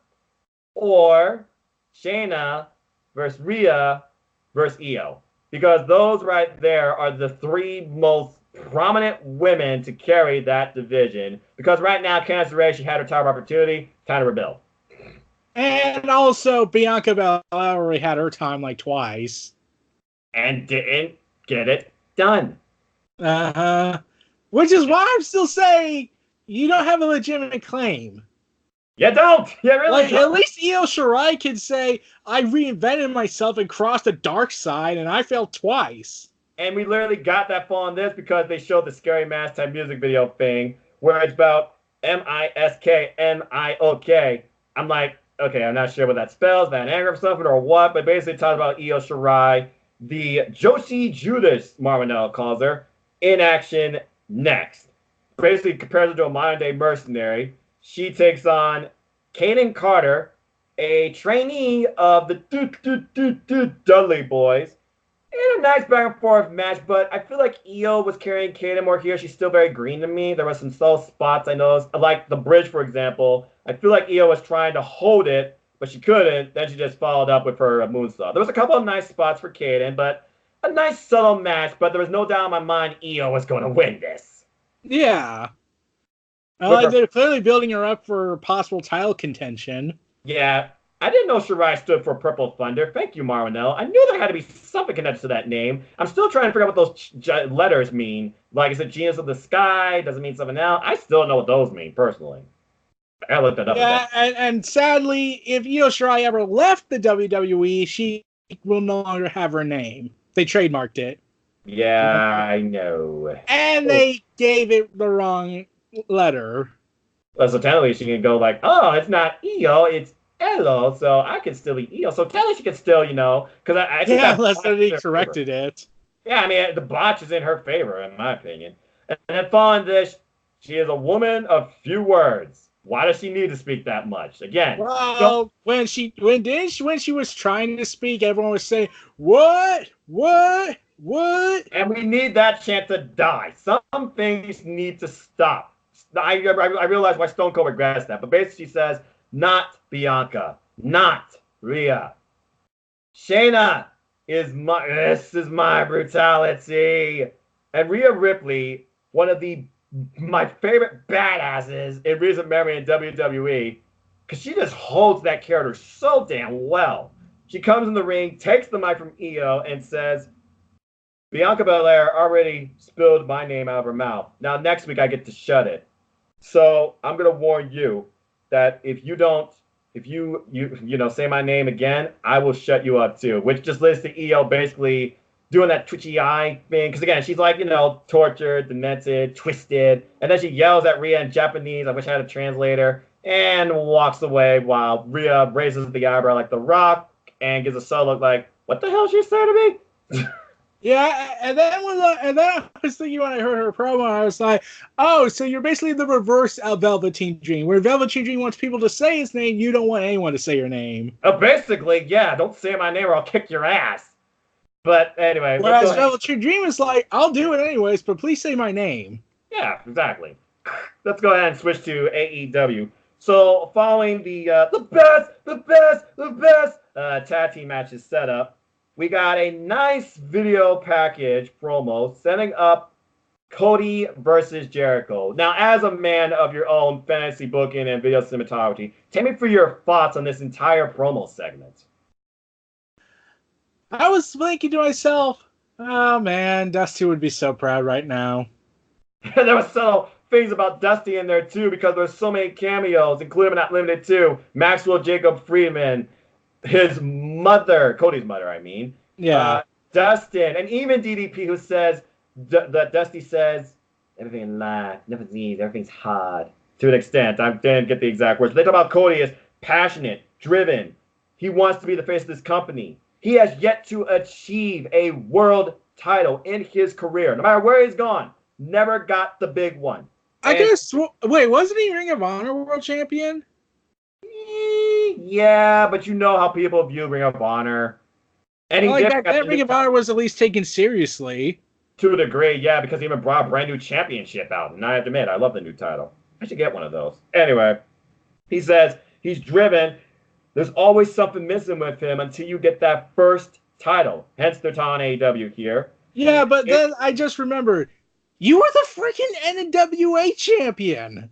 Speaker 2: or Shayna versus Rhea versus Io. Because those right there are the 3 most prominent women to carry that division. Because right now, Candice LeRae, she had her title opportunity, time to rebuild.
Speaker 1: And also, Bianca Belair already had her time like twice.
Speaker 2: And didn't get it done.
Speaker 1: Which is why I'm still saying you don't have a legitimate claim.
Speaker 2: You don't. You really don't.
Speaker 1: At least Io Shirai can say, I reinvented myself and crossed the dark side, and I failed twice.
Speaker 2: And we literally got that fall on this because they showed the Scary Mask type music video thing where it's about M-I-S-K, M-I-O-K. I'm like, okay, I'm not sure what that spells, that anagram something or what, but basically talks about Io Shirai, the Joshi Judas, Marvinell calls her, in action next. Basically compares her to a modern-day mercenary. She takes on Kaden Carter, a trainee of the Dudley Boys, In a nice back and forth match, but I feel like Io was carrying Kaden more here. She's still very green to me. There were some slow spots I noticed, like the bridge, for example. I feel like Io was trying to hold it, but she couldn't. Then she just followed up with her moonsault. There was a couple of nice spots for Kaden, but a nice subtle match. But there was no doubt in my mind Io was going to win this.
Speaker 1: Yeah. They're clearly building her up for possible title contention.
Speaker 2: Yeah, I didn't know Shirai stood for Purple Thunder. Thank you, Marwinell. I knew there had to be something connected to that name. I'm still trying to figure out what those letters mean. Like, is it Genius of the Sky? Does it mean something else? I still don't know what those mean, personally. I looked that up.
Speaker 1: Yeah, and sadly, if Io Shirai ever left the WWE, she will no longer have her name. They trademarked it.
Speaker 2: Yeah, I know.
Speaker 1: And they gave it the wrong letter.
Speaker 2: So technically she can go like, oh, it's not Io, it's Elo, so I can still be Io. So technically she can still, because I think
Speaker 1: unless they corrected it.
Speaker 2: Yeah, I mean, the botch is in her favor, in my opinion. And then following this, she is a woman of few words. Why does she need to speak that much? Again,
Speaker 1: well, when she was trying to speak, everyone was saying, "What?
Speaker 2: And we need that chant to die. Some things need to stop. I realize why Stone Cold regrets that, but basically she says, "Not Bianca, not Rhea. Shayna this is my brutality." And Rhea Ripley, one of my favorite badasses in recent memory in WWE, because she just holds that character so damn well. She comes in the ring, takes the mic from Io, and says, "Bianca Belair already spilled my name out of her mouth. Now next week I get to shut it. So I'm gonna warn you that if you say my name again, I will shut you up too." Which just leads to Io basically doing that twitchy eye thing. Because again, she's like, tortured, demented, twisted. And then she yells at Rhea in Japanese. I wish I had a translator. And walks away while Rhea raises the eyebrow like The Rock and gives a subtle look like, what the hell she say to me?
Speaker 1: Yeah, and then I was thinking when I heard her promo, I was like, oh, so you're basically the reverse of Velveteen Dream, where Velveteen Dream wants people to say his name, you don't want anyone to say your name.
Speaker 2: Basically, yeah, don't say my name or I'll kick your ass. But anyway.
Speaker 1: Whereas Velveteen Dream is like, I'll do it anyways, but please say my name.
Speaker 2: Yeah, exactly. Let's go ahead and switch to AEW. So following the best tag team matches set up, we got a nice video package promo setting up Cody versus Jericho. Now, as a man of your own fantasy booking and video cinematography, take me through your thoughts on this entire promo segment.
Speaker 1: I was thinking to myself, oh man, Dusty would be so proud right now.
Speaker 2: There were subtle things about Dusty in there too, because there's so many cameos, including but not limited to Maxwell Jacob Friedman, his mother, Cody's mother, I mean.
Speaker 1: Yeah.
Speaker 2: Dustin, and even DDP, who says, that Dusty says, everything in life, nothing's easy, everything's hard. To an extent. I didn't get the exact words. But they talk about Cody as passionate, driven. He wants to be the face of this company. He has yet to achieve a world title in his career. No matter where he's gone, never got the big one.
Speaker 1: I guess, wait, wasn't he Ring of Honor World Champion?
Speaker 2: Yeah, but you know how people view Ring of Honor. And
Speaker 1: back then, Ring of Honor was at least taken seriously.
Speaker 2: To a degree, yeah, because he even brought a brand new championship out. And I have to admit, I love the new title. I should get one of those. Anyway, he says he's driven. There's always something missing with him until you get that first title. Hence, they're talking AEW here.
Speaker 1: Yeah, but then I just remembered, you were the freaking NWA champion.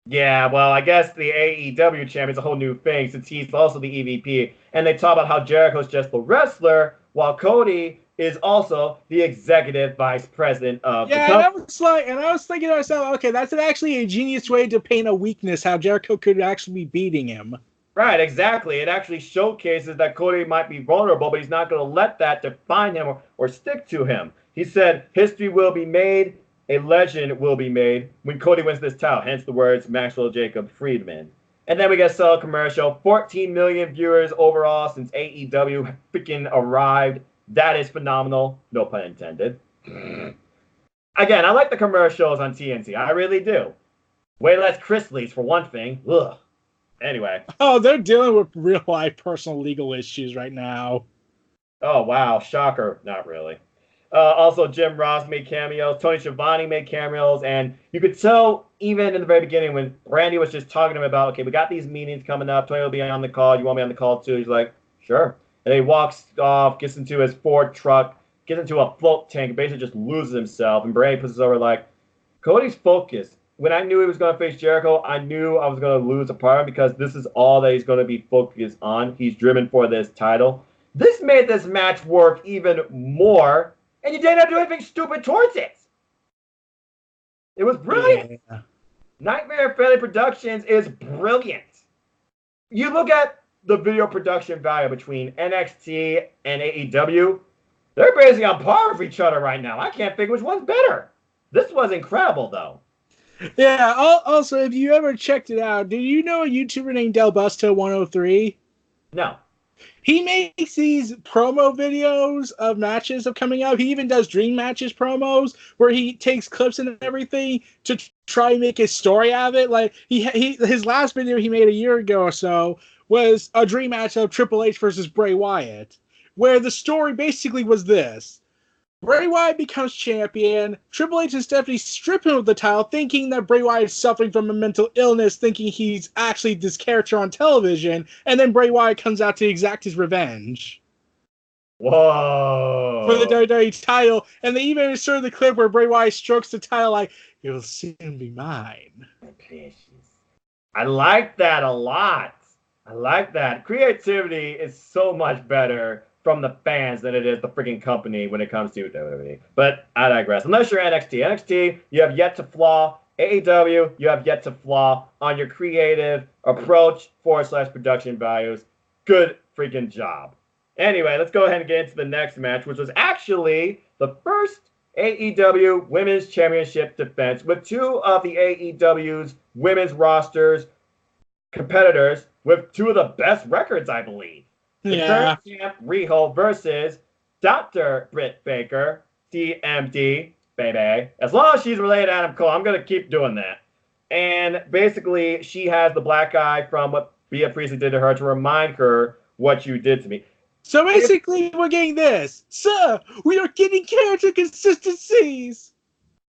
Speaker 2: Yeah, well, I guess the AEW champion's a whole new thing since he's also the EVP. And they talk about how Jericho's just the wrestler, while Cody is also the executive vice president of the company.
Speaker 1: And I was thinking to myself, okay, that's actually a genius way to paint a weakness, how Jericho could actually be beating him.
Speaker 2: Right, exactly. It actually showcases that Cody might be vulnerable, but he's not going to let that define him or stick to him. He said, history will be made, a legend will be made when Cody wins this title, hence the words Maxwell Jacob Friedman. And then we get a commercial. 14 million viewers overall since AEW freaking arrived. That is phenomenal. No pun intended. Again, I like the commercials on TNT. I really do. Way less Chrisleys, for one thing. Ugh. Anyway.
Speaker 1: Oh, they're dealing with real life personal legal issues right now.
Speaker 2: Oh, wow. Shocker. Not really. Also, Jim Ross made cameos. Tony Schiavone made cameos. And you could tell even in the very beginning when Brandy was just talking to him about, okay, we got these meetings coming up. Tony will be on the call. You want me on the call too? He's like, sure. And he walks off, gets into his Ford truck, gets into a float tank, basically just loses himself. And Brandy puts us over like, Cody's focused. When I knew he was going to face Jericho, I knew I was going to lose a part of him because this is all that he's going to be focused on. He's driven for this title. This made this match work even more, and you didn't have to do anything stupid towards it. It was brilliant. Yeah. Nightmare Family Productions is brilliant. You look at the video production value between NXT and AEW, they're basically on par with each other right now. I can't think which one's better. This was incredible, though.
Speaker 1: Yeah, also, if you ever checked it out, did you know a YouTuber named Del Busto 103?
Speaker 2: No.
Speaker 1: He makes these promo videos of matches of coming up. He even does Dream Matches promos where he takes clips and everything to try and make his story out of it. Like his last video he made a year ago or so was a dream match of Triple H versus Bray Wyatt, where the story basically was this. Bray Wyatt becomes champion. Triple H and Stephanie strip him of the title, thinking that Bray Wyatt is suffering from a mental illness, thinking he's actually this character on television, and then Bray Wyatt comes out to exact his revenge.
Speaker 2: Whoa!
Speaker 1: For the WWE title, and they even insert the clip where Bray Wyatt strokes the title like, "It will soon be mine."
Speaker 2: I like that a lot. I like that. Creativity is so much better from the fans than it is the freaking company when it comes to WWE. But I digress. Unless you're NXT. NXT, you have yet to flaw. AEW, you have yet to flaw on your creative approach / production values. Good freaking job. Anyway, let's go ahead and get into the next match, which was actually the first AEW Women's Championship defense with two of the AEW's women's rosters competitors with two of the best records, I believe. The current champ Riho versus Dr. Britt Baker, DMD, baby. As long as she's related to Adam Cole, I'm going to keep doing that. And basically, she has the black eye from what Bea Priestley did to her to remind her what you did to me.
Speaker 1: So basically, we're getting this. Sir, we are getting character consistencies.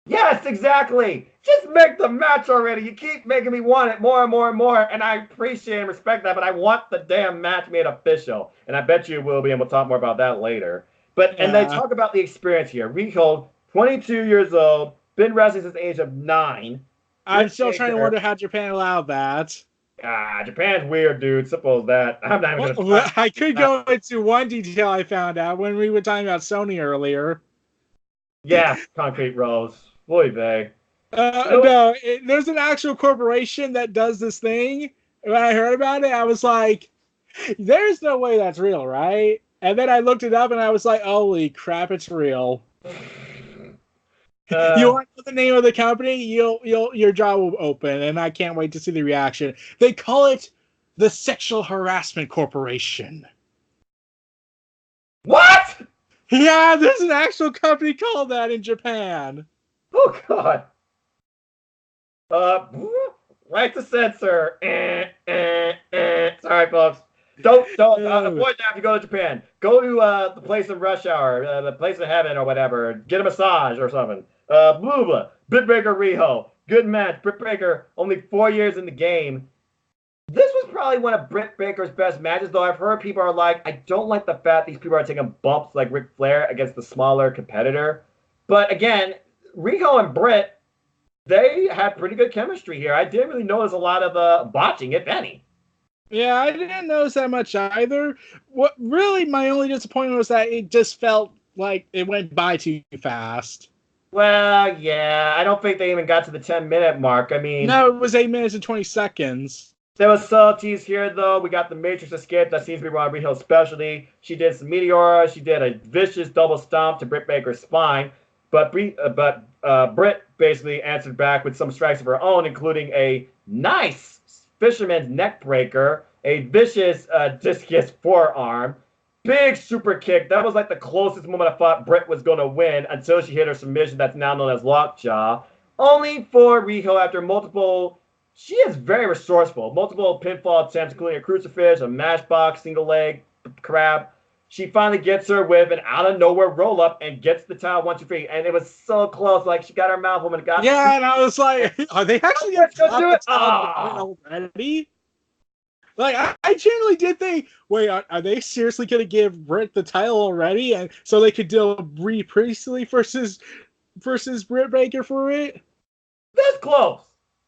Speaker 2: Yes, exactly. Just make the match already. You keep making me want it more and more and more, and I appreciate and respect that, but I want the damn match made official. And I bet you will be, and we'll talk more about that later. But and they talk about the experience here. Riho, 22 years old, been wrestling since the age of 9.
Speaker 1: I'm still trying to wonder how Japan allowed that.
Speaker 2: Japan's weird, dude. Suppose that. I'm not even gonna
Speaker 1: I could go into one detail I found out when we were talking about Sony earlier.
Speaker 2: Yeah, Concrete Rose. Boy, vey.
Speaker 1: No, there's an actual corporation that does this thing. When I heard about it, I was like, there's no way that's real, right? And then I looked it up and I was like, holy crap, it's real. You want to know the name of the company? Your jaw will open, and I can't wait to see the reaction. They call it the Sexual Harassment Corporation.
Speaker 2: What?
Speaker 1: Yeah, there's an actual company called that in Japan.
Speaker 2: Oh God. Right to censor. Sorry, folks. Don't avoid that if you go to Japan. Go to the place in Rush Hour, the place in heaven or whatever. Get a massage or something. Blah blah. Britt Baker Riho. Good match. Britt Baker, only 4 years in the game. This was probably one of Britt Baker's best matches, though I've heard people are like, I don't like the fact these people are taking bumps like Ric Flair against the smaller competitor. But again, Riho and Britt, they had pretty good chemistry here. I didn't really notice a lot of botching, if any.
Speaker 1: Yeah, I didn't notice that much either. What really my only disappointment was that it just felt like it went by too fast.
Speaker 2: Well, yeah, I don't think they even got to the 10-minute mark. I mean...
Speaker 1: No, it was 8 minutes and 20 seconds.
Speaker 2: There was subtleties here, though. We got the Matrix Escape. That seems to be Ron Riho's specialty. She did some Meteora. She did a vicious double stomp to Britt Baker's spine. But Britt basically answered back with some strikes of her own, including a nice fisherman's neck breaker, a vicious discus forearm, big super kick. That was like the closest moment I thought Britt was going to win until she hit her submission that's now known as lockjaw. Only for Riho after multiple... She is very resourceful. Multiple pinfall attempts, including a crucifix, a matchbox, single leg, crab. she finally gets her with an out of nowhere roll up and gets the title 1, 2, 3. And it was so close. Like she got her mouth open and got
Speaker 1: Yeah, and I was like, are they actually going to
Speaker 2: do it?
Speaker 1: already? Like, I genuinely did think, wait, are they seriously going to give Britt the title already? And so they could do Brie Priestley versus Britt Baker for it?
Speaker 2: This close.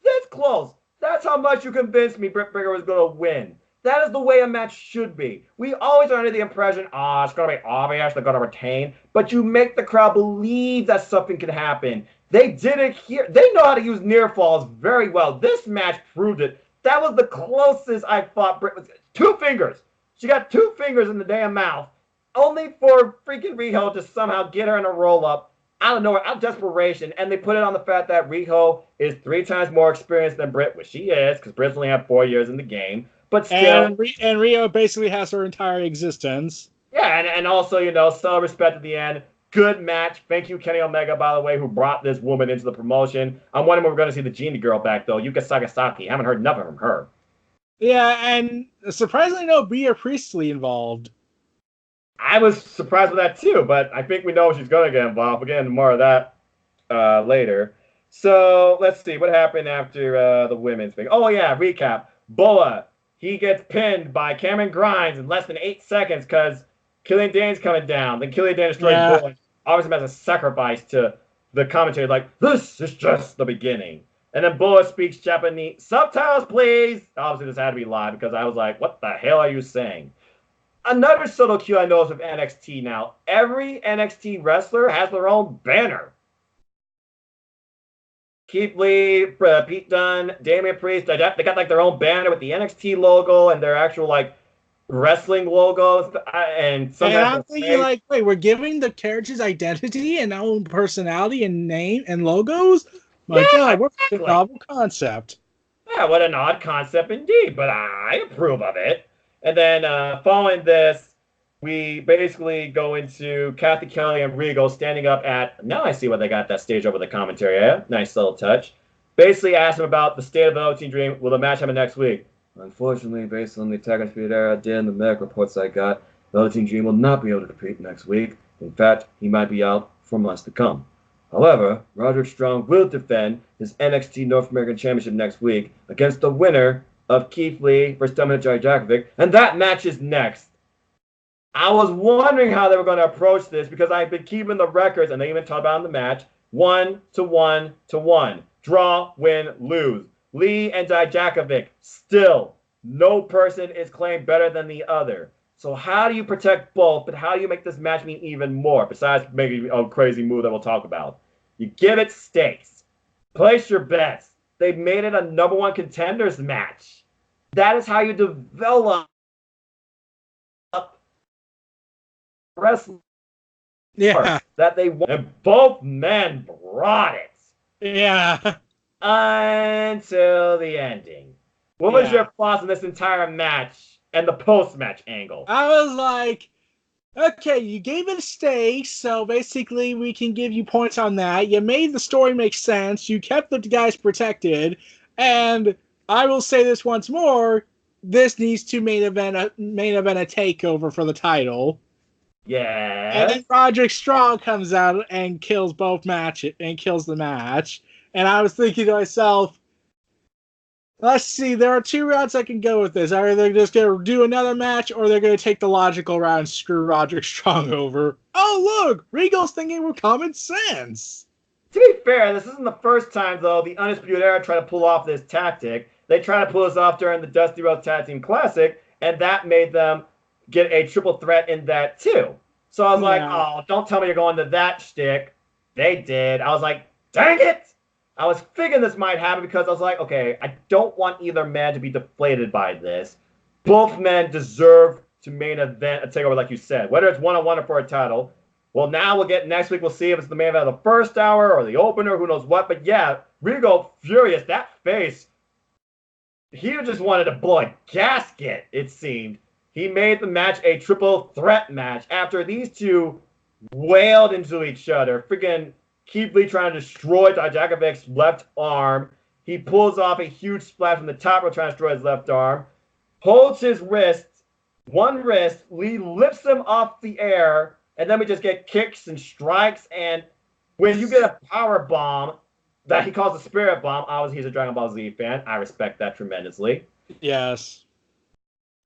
Speaker 2: This close. That's how much you convinced me Britt Baker was going to win. That is the way a match should be. We always are under the impression, it's going to be obvious, they're going to retain. But you make the crowd believe that something can happen. They did it here. They know how to use near falls very well. This match proved it. That was the closest I thought Britt was. 2 fingers. She got 2 fingers in the damn mouth. Only for freaking Riho to somehow get her in a roll-up out of nowhere, out of desperation. And they put it on the fact that Riho is 3 times more experienced than Britt, which she is, because Britt's only had 4 years in the game. But still.
Speaker 1: And Riho basically has her entire existence.
Speaker 2: Yeah, and also, so respect at the end. Good match. Thank you, Kenny Omega, by the way, who brought this woman into the promotion. I'm wondering when we're going to see the Genie Girl back, though. Yuka Sakazaki. Haven't heard nothing from her.
Speaker 1: Yeah, and surprisingly, no Bria Priestley involved.
Speaker 2: I was surprised with that, too, but I think we know she's going to get involved. We'll get into more of that later. So, let's see. What happened after the women's thing? Oh, yeah, recap. Boa, he gets pinned by Cameron Grimes in less than 8 seconds because Killian Dane's coming down. Then Killian Dane destroys Boa. Obviously, as a sacrifice to the commentary, like, this is just the beginning. And then Boa speaks Japanese. Subtitles, please. Obviously, this had to be live because I was like, what the hell are you saying? Another subtle cue I noticed with NXT now. Every NXT wrestler has their own banner. Keith Lee, Pete Dunne, Damian Priest, they got like their own banner with the NXT logo and their actual like wrestling logos. And
Speaker 1: I'm thinking like, wait, we're giving the characters identity and own personality and name and logos? My God, what a novel concept.
Speaker 2: Yeah, what an odd concept indeed, but I approve of it. And then following this, we basically go into Kathy Kelly and Regal standing up at, now I see why they got that stage over the commentary, yeah? Nice little touch. Basically asked him about the state of the Velveteen Dream. Will the match happen next week? Unfortunately, based on the Attack on Speed era data and the medical reports I got, Velveteen Dream will not be able to compete next week. In fact, he might be out for months to come. However, Roderick Strong will defend his NXT North American Championship next week against the winner of Keith Lee versus Dominic Dijakovic, and that match is next. I was wondering how they were going to approach this because I've been keeping the records, and they even talked about in the match, 1-1-1. Draw, win, lose. Lee and Dijakovic, still, no person is claimed better than the other. So how do you protect both, but how do you make this match mean even more, besides making a crazy move that we'll talk about? You give it stakes. Place your bets. They made it a number 1 contenders match. That is how you develop wrestling.
Speaker 1: Yeah.
Speaker 2: That they won. And both men brought it.
Speaker 1: Yeah.
Speaker 2: Until the ending. What was your thoughts on this entire match and the post-match angle?
Speaker 1: I was like, okay, you gave it a stake, so basically we can give you points on that. You made the story make sense. You kept the guys protected. And I will say this once more, this needs to main event a takeover for the title.
Speaker 2: Yeah.
Speaker 1: And then Roderick Strong comes out and kills both matches and kills the match. And I was thinking to myself, let's see, there are 2 routes I can go with this. Either they're just going to do another match or they're going to take the logical route and screw Roderick Strong over. Oh, look, Regal's thinking with common sense.
Speaker 2: To be fair, this isn't the first time, though, the Undisputed Era tried to pull off this tactic. They tried to pull this off during the Dusty Rhodes Tag Team Classic, and that made them get a triple threat in that, too. So I was like, oh, don't tell me you're going to that shtick. They did. I was like, dang it! I was figuring this might happen because I was like, okay, I don't want either man to be deflated by this. Both men deserve to main event a takeover, like you said. Whether it's 1-on-1 or for a title. Well, now next week we'll see if it's the main event of the first hour or the opener, who knows what. But yeah, Regal, furious, that face. He just wanted to blow a gasket, it seemed. He made the match a triple threat match after these two wailed into each other. Freaking Keith Lee trying to destroy Dijakovic's left arm. He pulls off a huge splash from the top rope trying to destroy his left arm. Holds his wrist one wrist. Lee lifts him off the air, and then we just get kicks and strikes. And when you get a power bomb that he calls a spirit bomb, obviously he's a Dragon Ball Z fan. I respect that tremendously.
Speaker 1: Yes.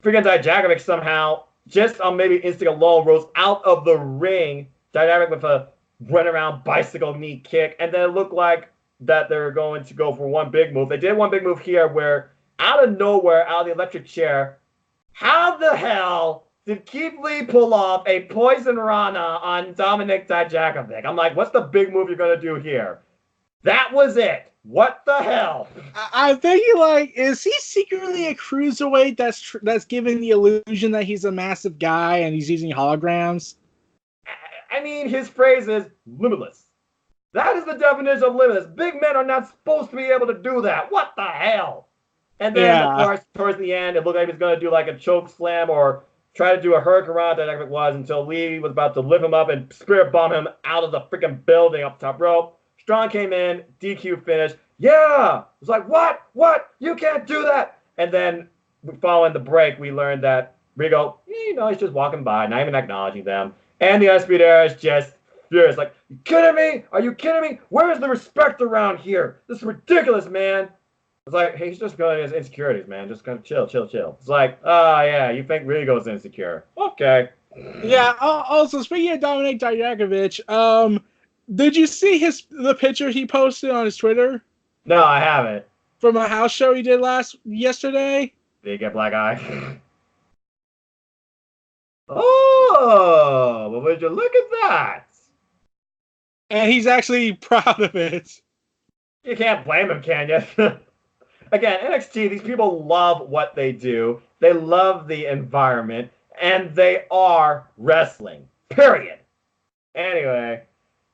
Speaker 2: Freaking Dijakovic somehow, just on maybe instinct alone, rose out of the ring. Dijakovic with a run around bicycle knee kick, and then it looked like that they're going to go for one big move. They did one big move here where out of nowhere, out of the electric chair, how the hell did Keith Lee pull off a poison rana on Dominic Dijakovic? I'm like, what's the big move you're going to do here? That was it. What the hell?
Speaker 1: I'm thinking, like, is he secretly a cruiserweight that's giving the illusion that he's a massive guy and he's using holograms?
Speaker 2: I mean, his phrase is limitless. That is the definition of limitless. Big men are not supposed to be able to do that. What the hell? And then, of course, towards the end, it looked like he was going to do like a choke slam or try to do a hurricane that Dijakovic was until Lee was about to lift him up and spirit bomb him out of the freaking building up top rope. Strong came in, DQ finish. Yeah! It was like, what? What? You can't do that! And then, following the break, we learned that Rigo, he's just walking by, not even acknowledging them. And the Undisputed Era is just furious. Like, you kidding me? Are you kidding me? Where is the respect around here? This is ridiculous, man. It's like, hey, he's just going his insecurities, man. Just kind of chill. It's like, oh, yeah, you think Rigo's insecure. Okay.
Speaker 1: Yeah, also, speaking of Dominic Dijakovic, did you see the picture he posted on his Twitter?
Speaker 2: No, I haven't.
Speaker 1: From a house show he did yesterday?
Speaker 2: Did he get black eye? Oh, well, would you look at that?
Speaker 1: And he's actually proud of it.
Speaker 2: You can't blame him, can you? Again, NXT, these people love what they do. They love the environment, and they are wrestling. Period. Anyway,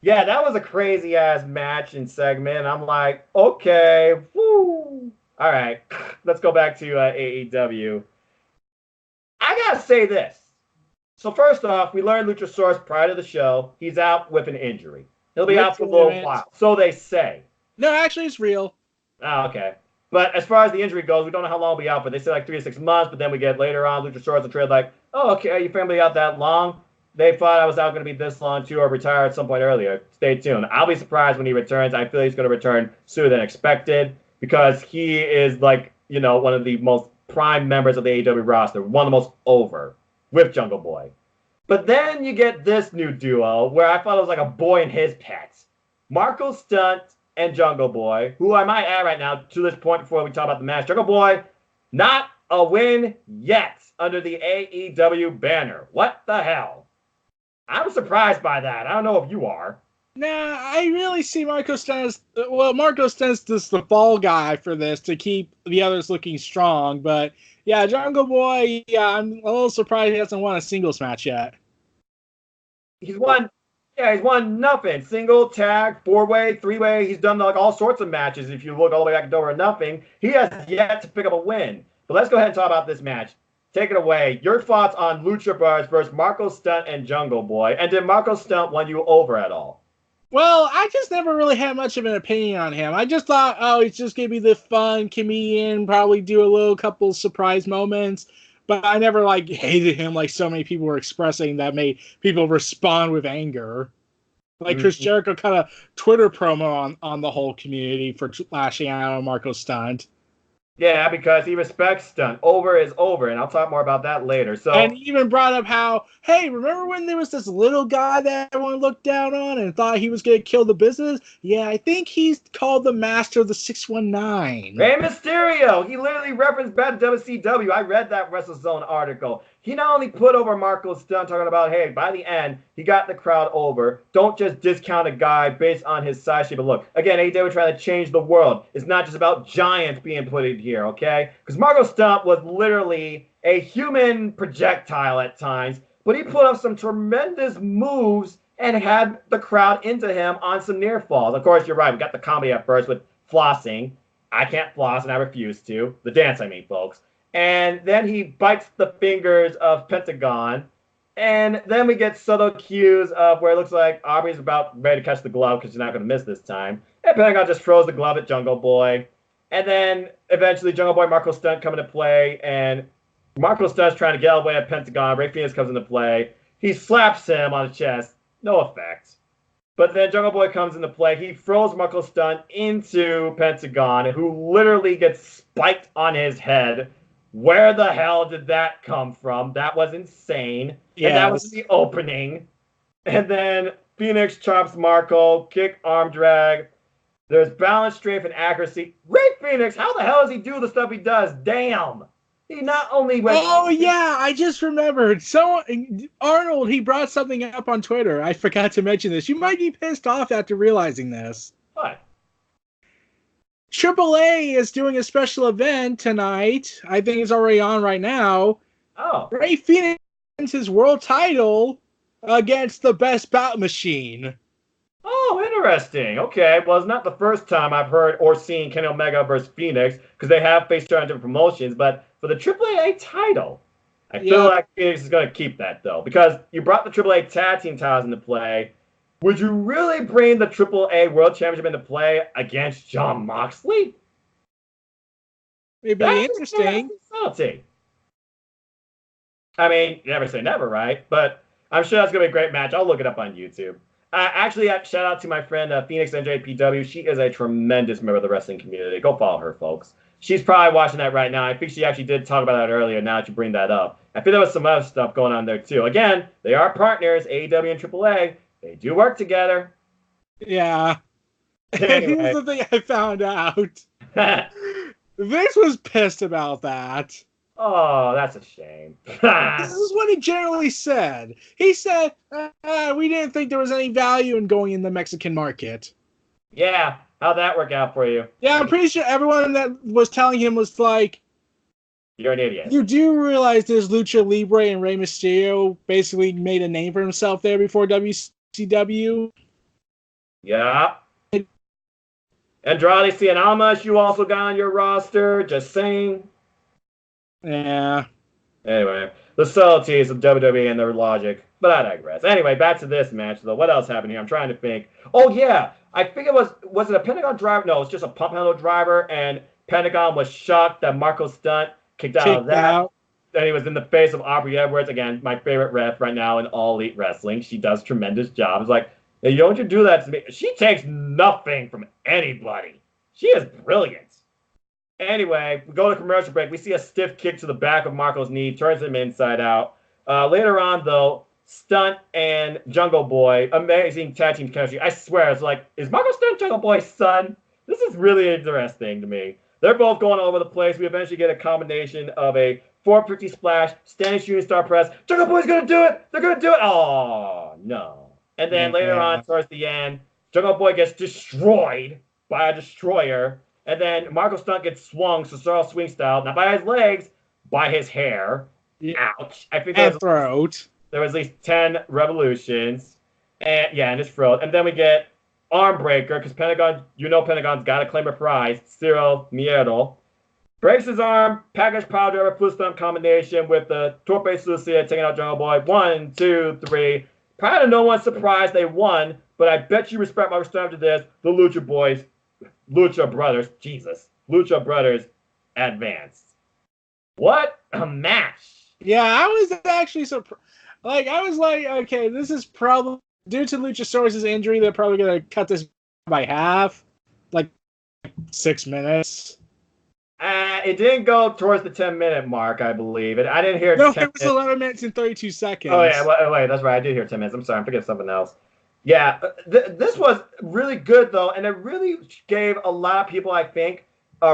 Speaker 2: yeah, that was a crazy-ass match and segment. I'm like, okay, woo. All right, let's go back to AEW. I gotta say this. So first off, we learned Luchasaurus prior to the show. He's out with an injury. He'll be out for a little while. So they say.
Speaker 1: No, actually, it's real.
Speaker 2: Oh, okay. But as far as the injury goes, we don't know how long he'll be out, but they say like 3 to 6 months, but then we get later on Luchasaurus and trade like, oh, okay, are your family out that long? They thought I was out going to be this long too, or retire at some point earlier. Stay tuned. I'll be surprised when he returns. I feel he's going to return sooner than expected because he is like, one of the most prime members of the AEW roster, one of the most over with Jungle Boy. But then you get this new duo where I thought it was like a boy and his pets. Marco Stunt and Jungle Boy, who I might add right now to this point before we talk about the match. Jungle Boy, not a win yet under the AEW banner. What the hell? I'm surprised by that. I don't know if you are.
Speaker 1: Nah, I really see Marco Stunt as... Well, Marco Stunt's just the fall guy for this to keep the others looking strong. But, yeah, Jungle Boy, yeah, I'm a little surprised he hasn't won a singles match yet.
Speaker 2: He's won nothing. Single, tag, 4-way, 3-way. He's done like all sorts of matches. If you look all the way back to Double or Nothing, he has yet to pick up a win. But let's go ahead and talk about this match. Take it away. Your thoughts on Lucha Bros versus Marco Stunt and Jungle Boy. And did Marco Stunt win you over at all?
Speaker 1: Well, I just never really had much of an opinion on him. I just thought, he's just going to be the fun comedian, probably do a couple surprise moments. But I never, hated him like so many people were expressing that made people respond with anger. Like Chris Jericho kind of Twitter promo on the whole community for lashing out on Marco Stunt.
Speaker 2: Yeah, because he respects Stunt. Over is over, and I'll talk more about that later.
Speaker 1: And he even brought up how, hey, remember when there was this little guy that everyone looked down on and thought he was going to kill the business? Yeah, I think he's called the Master of the 619.
Speaker 2: Rey Mysterio! He literally referenced back to WCW. I read that WrestleZone article. He not only put over Marco Stunt, talking about, hey, by the end, he got the crowd over. Don't just discount a guy based on his size, shape, and look. Again, AEW trying to change the world. It's not just about giants being put in here, okay? Because Marco Stunt was literally a human projectile at times, but he put up some tremendous moves and had the crowd into him on some near falls. Of course, you're right. We got the comedy at first with flossing. I can't floss, and I refuse to. The dance, I mean, folks. And then he bites the fingers of Pentagon. And then we get subtle cues of where it looks like Aubrey's about ready to catch the glove because she's not going to miss this time. And Pentagon just throws the glove at Jungle Boy. And then eventually Jungle Boy, Marco Stunt come into play. And Marco Stunt's trying to get away at Pentagon. Rey Fenix comes into play. He slaps him on the chest. No effect. But then Jungle Boy comes into play. He throws Marco Stunt into Pentagon, who literally gets spiked on his head. Where the hell did that come from? That was insane. Yes. And that was the opening. And then Phoenix chops Marco, kick, arm drag. There's balance, strength, and accuracy. Rey Fenix, how the hell does he do the stuff he does? Damn. He not only went.
Speaker 1: Oh yeah, I just remembered. So Arnold, he brought something up on Twitter. I forgot to mention this. You might be pissed off after realizing this.
Speaker 2: What?
Speaker 1: AAA is doing a special event tonight. I think it's already on right now.
Speaker 2: Oh.
Speaker 1: Rey Fenix wins his world title against the Best Bout Machine.
Speaker 2: Oh, interesting. Okay, well, it's not the first time I've heard or seen Kenny Omega versus Phoenix, because they have faced each other in different promotions, but for the AAA title, I feel like Phoenix is going to keep that, though, because you brought the AAA tag team titles into play. Would you really bring the AAA World Championship into play against Jon Moxley?
Speaker 1: It'd be interesting.
Speaker 2: I mean, you never say never, right? But I'm sure that's going to be a great match. I'll look it up on YouTube. Actually, shout out to my friend Phoenix NJPW. She is a tremendous member of the wrestling community. Go follow her, folks. She's probably watching that right now. I think she actually did talk about that earlier, now that you bring that up. I think there was some other stuff going on there, too. Again, they are partners, AEW and AAA. They do work together.
Speaker 1: Yeah. Anyway. Here's the thing I found out. Vince was pissed about that.
Speaker 2: Oh, that's a shame.
Speaker 1: This is what he generally said. He said, we didn't think there was any value in going in the Mexican market.
Speaker 2: Yeah, how'd that work out for you?
Speaker 1: Yeah, I'm pretty sure everyone that was telling him was like,
Speaker 2: you're an idiot.
Speaker 1: You do realize there's Lucha Libre and Rey Mysterio basically made a name for himself there before WCW?
Speaker 2: Yeah. Andrade Cien Almas, you also got on your roster. Just saying.
Speaker 1: Yeah.
Speaker 2: Anyway, the subtleties of WWE and their logic. But I digress. Anyway, back to this match, though. What else happened here? I'm trying to think. Oh, yeah. I think it was it a Pentagon driver? No, it's just a pump handle driver, and Pentagon was shocked that Marco Stunt kicked out of that. Then he was in the face of Aubrey Edwards. Again, my favorite ref right now in All Elite Wrestling. She does tremendous job. It's like, hey, don't you do that to me. She takes nothing from anybody. She is brilliant. Anyway, we go to commercial break. We see a stiff kick to the back of Marco's knee, turns him inside out. Later on, though, Stunt and Jungle Boy, amazing tag team chemistry. I swear, it's like, is Marco Stunt Jungle Boy's son? This is really interesting to me. They're both going all over the place. We eventually get a combination of a 450 splash, standing shooting star press. Jungle Boy's going to do it. They're going to do it. Oh, no. And then later on, towards the end, Jungle Boy gets destroyed by a destroyer. And then Marco Stunt gets swung, Cesaro swing style, not by his legs, by his hair. Ouch. I think
Speaker 1: throat.
Speaker 2: There was at least 10 revolutions. And yeah, and his throat. And then we get arm breaker, because Pentagon, Pentagon's got to claim a prize. Cero Miedo. Breaks his arm, package power driver, foot stomp combination with the Torpe Suicida taking out Jungle Boy. 1, 2, 3. Probably no one's surprised they won, but I bet you respect Marco Stunt after this. The Lucha Boys. Lucha Brothers advanced. What a match!
Speaker 1: Yeah, I was actually surprised. I was like, okay, this is probably due to Luchasaurus' injury. They're probably gonna cut this by half, like 6 minutes.
Speaker 2: It didn't go towards the 10-minute mark, I believe. I didn't hear.
Speaker 1: No, it was 11 minutes and 32 seconds.
Speaker 2: Oh yeah, wait, that's right. I did hear 10 minutes. I'm sorry, I'm forgetting something else. Yeah, this was really good, though, and it really gave a lot of people, I think,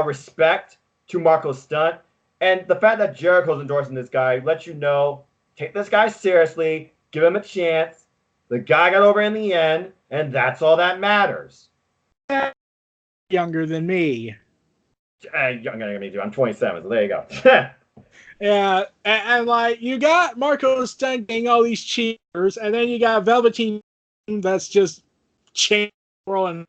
Speaker 2: respect to Marco Stunt. And the fact that Jericho's endorsing this guy lets you know, take this guy seriously, give him a chance. The guy got over in the end, and that's all that matters.
Speaker 1: Younger than me.
Speaker 2: Younger than me, too. I'm 27, so there you go.
Speaker 1: Yeah, and you got Marco Stunt getting all these cheers, and then you got Velveteen that's just changed the world.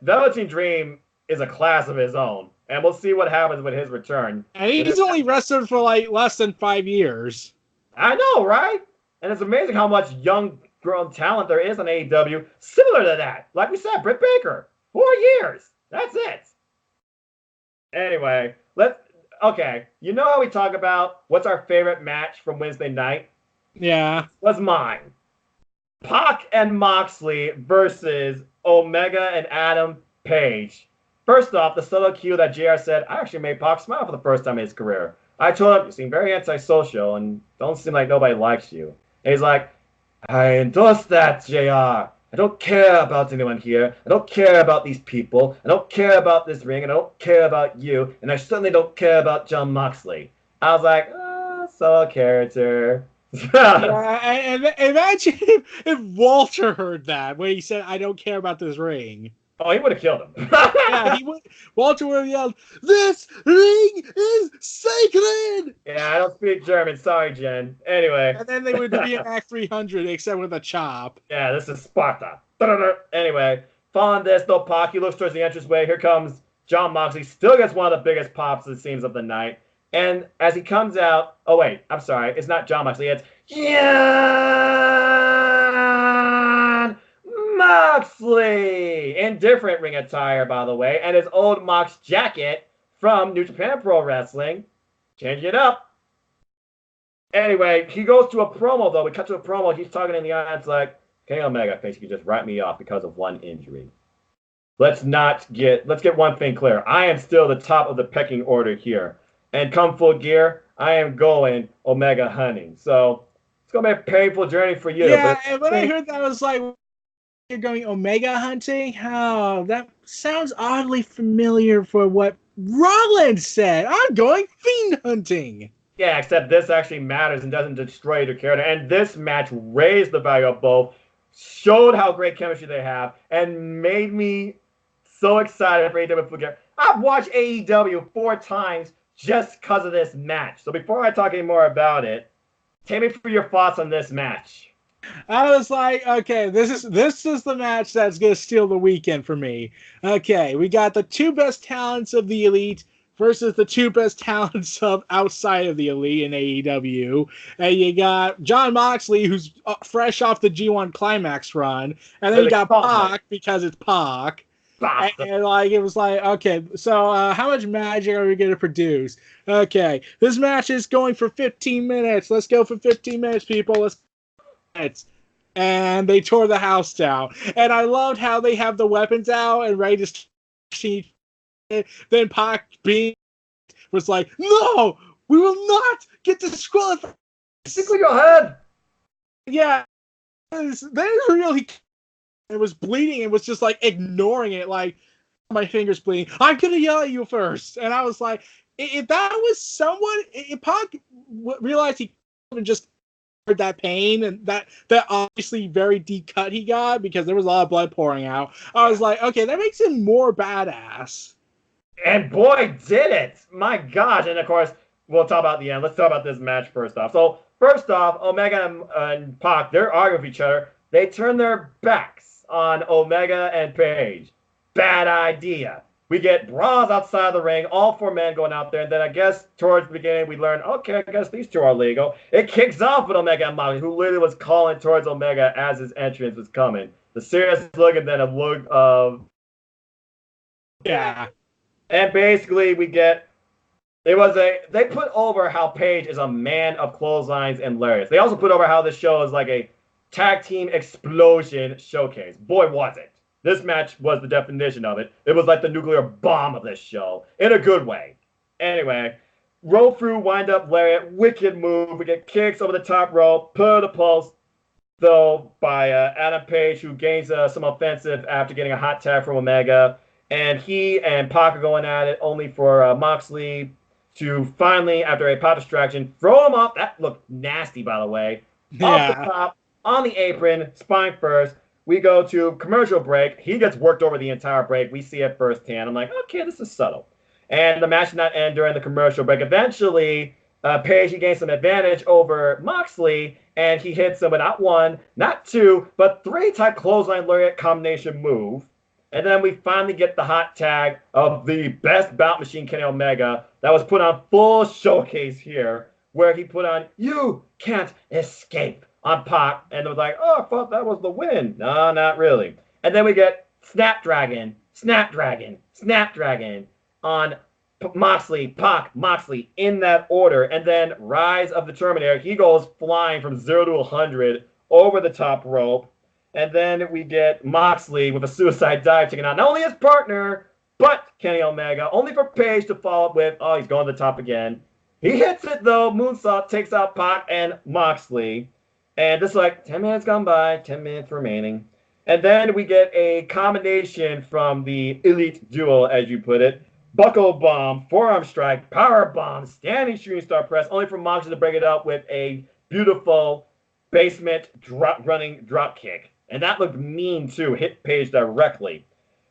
Speaker 2: Velveteen Dream is a class of his own, and we'll see what happens with his return.
Speaker 1: And he's only wrestled for less than 5 years.
Speaker 2: I know, right? And it's amazing how much young grown talent there is on AEW. Similar to that, like we said, Britt Baker, 4 years. That's it. Anyway, Okay, you know how we talk about what's our favorite match from Wednesday night?
Speaker 1: Yeah.
Speaker 2: Was mine. Pac and Moxley versus Omega and Adam Page. First off, the solo cue that JR said, I actually made Pac smile for the first time in his career. I told him, you seem very antisocial and don't seem like nobody likes you. And he's like, I endorse that, JR. I don't care about anyone here. I don't care about these people. I don't care about this ring. And I don't care about you. And I certainly don't care about John Moxley. I was like, solo character.
Speaker 1: Yeah, and imagine if Walter heard that when he said, "I don't care about this ring."
Speaker 2: Oh, he would have killed him.
Speaker 1: Yeah, he would. Walter would have yelled, "This ring is sacred!"
Speaker 2: Yeah, I don't speak German. Sorry, Jen. Anyway.
Speaker 1: And then they would reenact 300, except with a chop.
Speaker 2: Yeah, this is Sparta. Anyway, following this, though, Pac, he looks towards the entranceway. Here comes John Moxley. Still gets one of the biggest pops, it seems, of the night. And as he comes out, oh, wait, I'm sorry. It's not John Moxley. It's Jan Moxley in different ring attire, by the way, and his old Mox jacket from New Japan Pro Wrestling. Change it up. Anyway, he goes to a promo, though. We cut to a promo. He's talking in the audience like, Kenny Omega thinks he can just write me off because of one injury. Let's get one thing clear. I am still the top of the pecking order here. And come full gear, I am going Omega hunting. So it's going to be a painful journey for you.
Speaker 1: Yeah, and when I heard that, I was like, you're going Omega hunting? Oh, that sounds oddly familiar for what Rollins said. I'm going Fiend hunting.
Speaker 2: Yeah, except this actually matters and doesn't destroy your character. And this match raised the value of both, showed how great chemistry they have, and made me so excited for AEW. I've watched AEW 4 times just because of this match. So before I talk any more about it, take me through your thoughts on this match.
Speaker 1: I was like, okay, this is the match that's gonna steal the weekend for me. Okay, we got the 2 best talents of the Elite versus the 2 best talents of outside of the Elite in AEW, and you got John Moxley, who's fresh off the G1 Climax run, and then you got Pac because it's Pac. And like it was like, okay, so how much magic are we going to produce? Okay, this match is going for 15 minutes. Let's go for 15 minutes, people. Let's. And they tore the house down. And I loved how they have the weapons out and ready to. Then Pac being was like, no, we will not get disqualified.
Speaker 2: Stick with your head.
Speaker 1: Yeah, they really. It was bleeding and was just like ignoring it, like my fingers bleeding. I'm gonna yell at you first, and I was like, if that was someone, if Pac realized he couldn't just heard that pain and that obviously very deep cut he got because there was a lot of blood pouring out, I was like, okay, that makes him more badass.
Speaker 2: And boy, did it! My gosh! And of course, we'll talk about the end. Let's talk about this match first off. So first off, Omega and Pac, they're arguing with each other. They turn their backs on Omega and Page. Bad idea. We get brawls outside the ring, all 4 men going out there, and then I guess towards the beginning we learn, okay, I guess these 2 are legal. It kicks off with Omega and Moxley, who literally was calling towards Omega as his entrance was coming. The serious look and then a look of...
Speaker 1: Yeah.
Speaker 2: And basically we get... They put over how Page is a man of clotheslines and lariats. They also put over how this show is like a tag team explosion showcase. Boy, was it. This match was the definition of it. It was like the nuclear bomb of this show, in a good way. Anyway, roll through, wind up, lariat, wicked move. We get kicks over the top rope, put a pulse, though, by Adam Page, who gains some offensive after getting a hot tag from Omega. And he and Pac are going at it, only for Moxley to finally, after a pop distraction, throw him off. That looked nasty, by the way.
Speaker 1: Yeah.
Speaker 2: Off the top, on the apron, spine first. We go to commercial break. He gets worked over the entire break. We see it firsthand. I'm like, okay, this is subtle. And the match did not end during the commercial break. Eventually, Page, he gains some advantage over Moxley, and he hits him with not 1, not 2, but 3 type clothesline lariat combination move. And then we finally get the hot tag of the best bout machine, Kenny Omega, that was put on full showcase here, where he put on, you can't escape, on Pac, and it was like, oh, I thought that was the win. No, not really. And then we get Snapdragon, Snapdragon, Snapdragon on Moxley, Pac, Moxley in that order. And then Rise of the Terminator. He goes flying from 0 to 100 over the top rope. And then we get Moxley with a suicide dive taking out not only his partner, but Kenny Omega. Only for Page to follow up with, oh, he's going to the top again. He hits it, though. Moonsault takes out Pac and Moxley. And just like 10 minutes gone by, 10 minutes remaining. And then we get a combination from the Elite Duo, as you put it. Buckle bomb, forearm strike, power bomb, standing shooting star press, only for Moxley to break it up with a beautiful basement running drop kick. And that looked mean, too. Hit Page directly.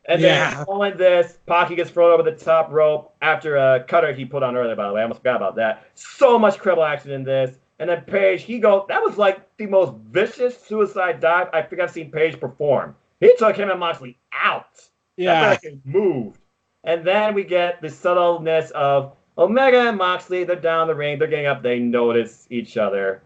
Speaker 2: And then following this, Pocky gets thrown over the top rope after a cutter he put on earlier, by the way. I almost forgot about that. So much credible action in this. And then Page, that was like the most vicious suicide dive I think I've seen Page perform. He took him and Moxley out.
Speaker 1: Yeah.
Speaker 2: That guy moved. And then we get the subtleness of Omega and Moxley. They're down the ring. They're getting up. They notice each other.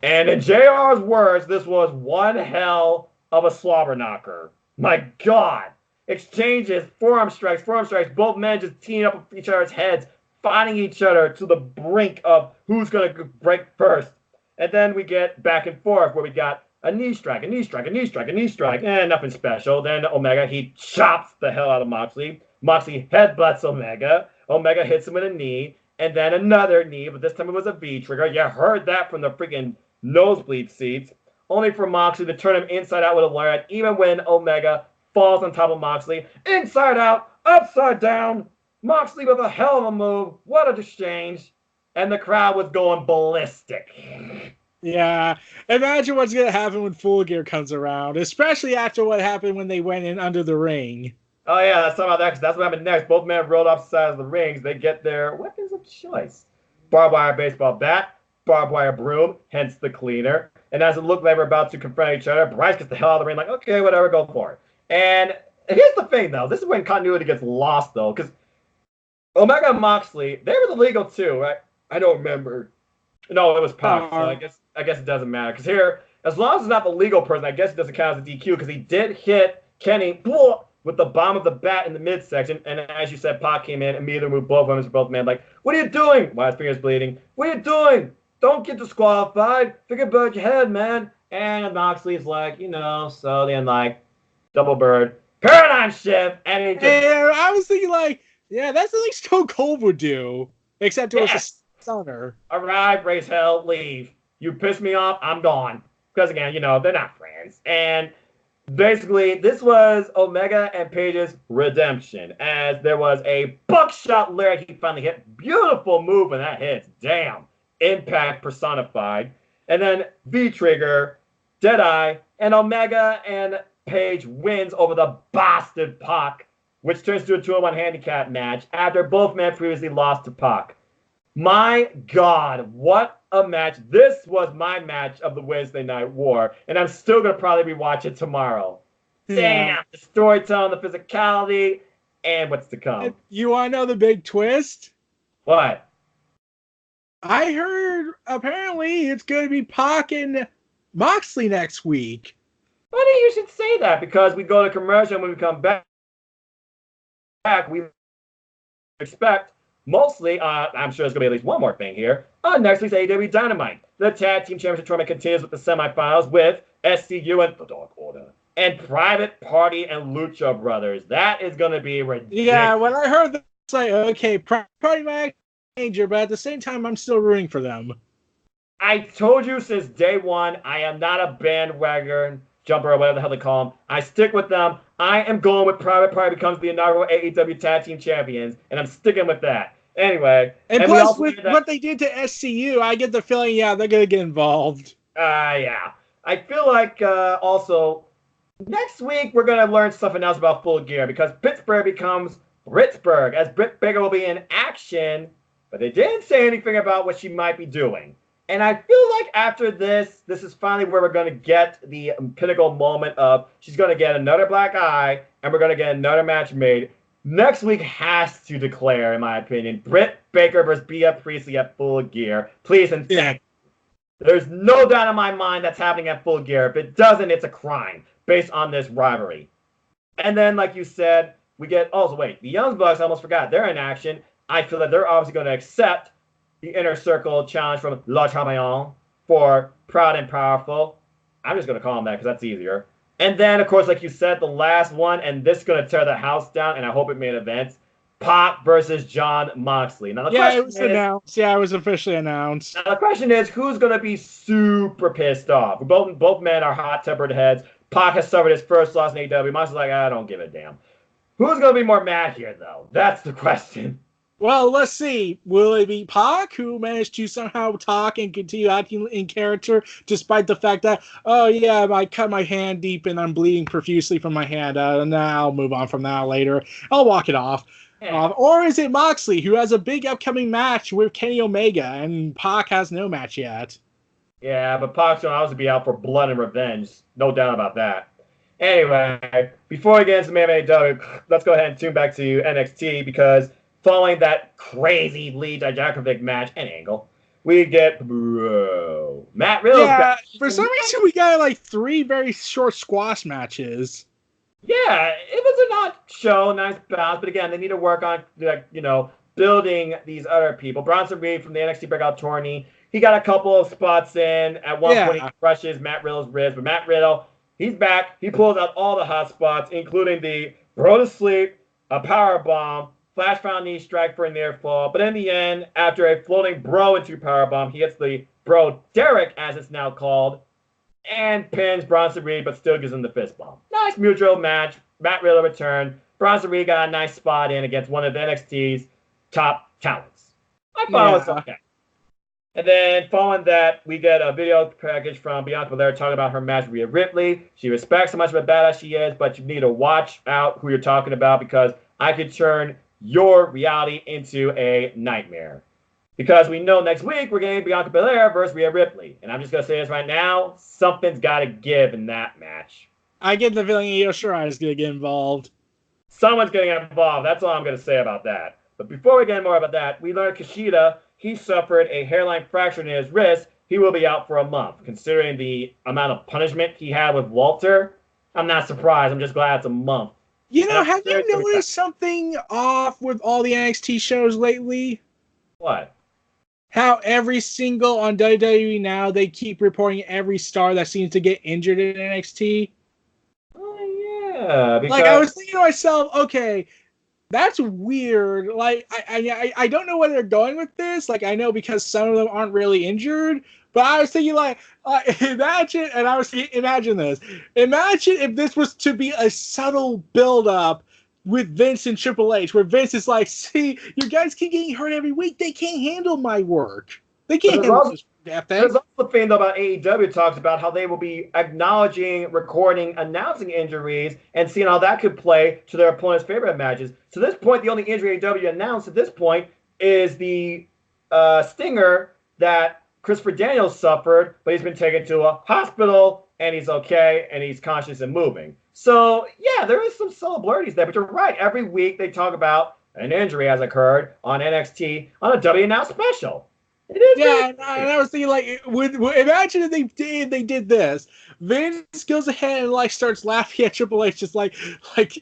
Speaker 2: And in JR's words, this was one hell of a slobber knocker. My God. Exchanges, forearm strikes. Both men just teeing up with each other's heads, fighting each other to the brink of who's going to break first. And then we get back and forth where we got a knee strike, and nothing special. Then Omega, he chops the hell out of Moxley. Moxley headbutts Omega. Omega hits him with a knee, and then another knee, but this time it was a V-trigger. You heard that from the freaking nosebleed seats. Only for Moxley to turn him inside out with a lariat, even when Omega falls on top of Moxley. Inside out, upside down. Moxley with a hell of a move. What an exchange. And the crowd was going ballistic.
Speaker 1: Yeah. Imagine what's going to happen when Full Gear comes around, especially after what happened when they went in under the ring.
Speaker 2: Oh, yeah, let's talk about that, because that's what happened next. Both men rolled off the side of the rings. They get their weapons of choice. Barbed wire baseball bat, barbed wire broom, hence the cleaner. And as it looked like we're about to confront each other, Bryce gets the hell out of the ring like, okay, whatever, go for it. And here's the thing, though. This is when continuity gets lost, though, because Omega and Moxley, they were the legal too, right? I don't remember. No, it was Pac, so I guess it doesn't matter. Because here, as long as it's not the legal person, I guess it doesn't count as a DQ, because he did hit Kenny with the bomb of the bat in the midsection, and as you said, Pac came in, immediately moved both women to both men, like, what are you doing? Why his finger's bleeding? What are you doing? Don't get disqualified. Think about your head, man. And Moxley's like, so then like, double bird, paradigm shift, and he just...
Speaker 1: And I was thinking like, yeah, that's like Stone Cold would do, except it was a stunner.
Speaker 2: Arrive, raise hell, leave. You piss me off, I'm gone. Because again, they're not friends. And basically, this was Omega and Page's redemption, as there was a buckshot lyric he finally hit. Beautiful move when that hits. Damn. Impact personified. And then V-Trigger, Deadeye, and Omega and Page wins over the bastard Pac, which turns to a 2-on-1 handicap match after both men previously lost to Pac. My God, what a match. This was my match of the Wednesday Night War, and I'm still going to probably rewatch it tomorrow. Damn, the storytelling, the physicality, and what's to come.
Speaker 1: You want to know the big twist?
Speaker 2: What?
Speaker 1: I heard apparently it's going to be Pac and Moxley next week.
Speaker 2: Funny you should say that, because we go to commercial and when we come back, we expect mostly, I'm sure there's going to be at least one more thing here, on next week's AEW Dynamite. The Tag Team Championship Tournament continues with the semifinals with SCU and The Dark Order, and Private Party and Lucha Brothers. That is going to be ridiculous.
Speaker 1: Yeah, when I heard that, it's like, okay, Party my danger, but at the same time, I'm still rooting for them.
Speaker 2: I told you since day one, I am not a bandwagon jumper or whatever the hell they call them. I stick with them. I am going with Private Party becomes the inaugural AEW Tag Team Champions, and I'm sticking with that. Anyway.
Speaker 1: And plus, with what they did to SCU, I get the feeling, yeah, they're going to get involved.
Speaker 2: Yeah. I feel like, also, next week we're going to learn something else about Full Gear, because Pittsburgh becomes Pittsburgh, as Britt Baker will be in action, but they didn't say anything about what she might be doing. And I feel like after this is finally where we're going to get the pinnacle moment of she's going to get another black eye, and we're going to get another match made. Next week has to declare, in my opinion, Britt Baker versus Bea Priestley at Full Gear. Please and thank you. There's no doubt in my mind that's happening at Full Gear. If it doesn't, it's a crime based on this rivalry. And then, like you said, we get... Also, wait. The Young Bucks, I almost forgot. They're in action. I feel that they're obviously going to accept the Inner Circle challenge from Le Champion for Proud and Powerful. I'm just going to call him that because that's easier. And then, of course, like you said, the last one, and this is going to tear the house down, and I hope it made events. Pac versus Jon Moxley. Now the
Speaker 1: It was announced. Yeah, it was officially announced.
Speaker 2: Now the question is, who's going to be super pissed off? Both men are hot-tempered heads. Pac has suffered his first loss in AEW. Moxley's like, I don't give a damn. Who's going to be more mad here, though? That's the question.
Speaker 1: Well, let's see. Will it be Pac, who managed to somehow talk and continue acting in character, despite the fact that, oh yeah, I cut my hand deep and I'm bleeding profusely from my hand, and now I'll move on from that later. I'll walk it off.
Speaker 2: Yeah.
Speaker 1: Or is it Moxley, who has a big upcoming match with Kenny Omega, and Pac has no match yet?
Speaker 2: Yeah, but Pac's going to obviously be out for blood and revenge. No doubt about that. Anyway, before we get into AEW, let's go ahead and tune back to NXT, because following that crazy Lee Dijakovic match and angle, we get Matt Riddle.
Speaker 1: Yeah, for some reason we got like 3 very short squash matches.
Speaker 2: Yeah, it was a not show, nice bounce, but again, they need to work on, building these other people. Bronson Reed from the NXT Breakout Tourney, he got a couple of spots in. At one point, he crushes Matt Riddle's ribs, but Matt Riddle, he's back. He pulls out all the hot spots, including the bro to sleep, a power bomb, flash found knee strike for a near fall. But in the end, after a floating bro into power bomb, he hits the bro Derek, as it's now called, and pins Bronson Reed, but still gives him the fist bump. Nice mutual match. Matt Riddle returned. Bronson Reed got a nice spot in against one of NXT's top talents. I thought it was okay. And then following that, we get a video package from Bianca Belair talking about her match with Rhea Ripley. She respects how much of a badass she is, but you need to watch out who you're talking about, because I could turn your reality into a nightmare. Because we know next week we're getting Bianca Belair versus Rhea Ripley. And I'm just going to say this right now, something's got to give in that match.
Speaker 1: I get the feeling Io Shirai is going to get involved.
Speaker 2: Someone's getting involved. That's all I'm going to say about that. But before we get more about that, we learned Kushida, he suffered a hairline fracture in his wrist. He will be out for a month. Considering the amount of punishment he had with Walter, I'm not surprised. I'm just glad it's a month.
Speaker 1: Have you noticed something off with all the NXT shows lately?
Speaker 2: What?
Speaker 1: How every single on WWE now, they keep reporting every star that seems to get injured in NXT.
Speaker 2: Oh, yeah.
Speaker 1: Because I was thinking to myself, okay, that's weird. Like, I don't know where they're going with this. Like, I know because some of them aren't really injured, but I was thinking, like, imagine this. Imagine if this was to be a subtle build-up with Vince and Triple H, where Vince is like, see, you guys keep getting hurt every week. They can't handle my work. They can't handle this.
Speaker 2: There's also the thing, though, about AEW talks about how they will be acknowledging, recording, announcing injuries, and seeing how that could play to their opponent's favorite matches. To this point, the only injury AEW announced at this point is the stinger that Christopher Daniels suffered, but he's been taken to a hospital, and he's okay, and he's conscious and moving. So, yeah, there is some celebrities there, but you're right. Every week they talk about an injury has occurred on NXT on a W Now special. It is.
Speaker 1: Yeah, and I was thinking, like, imagine if they did this. Vince goes ahead and like starts laughing at Triple H, just like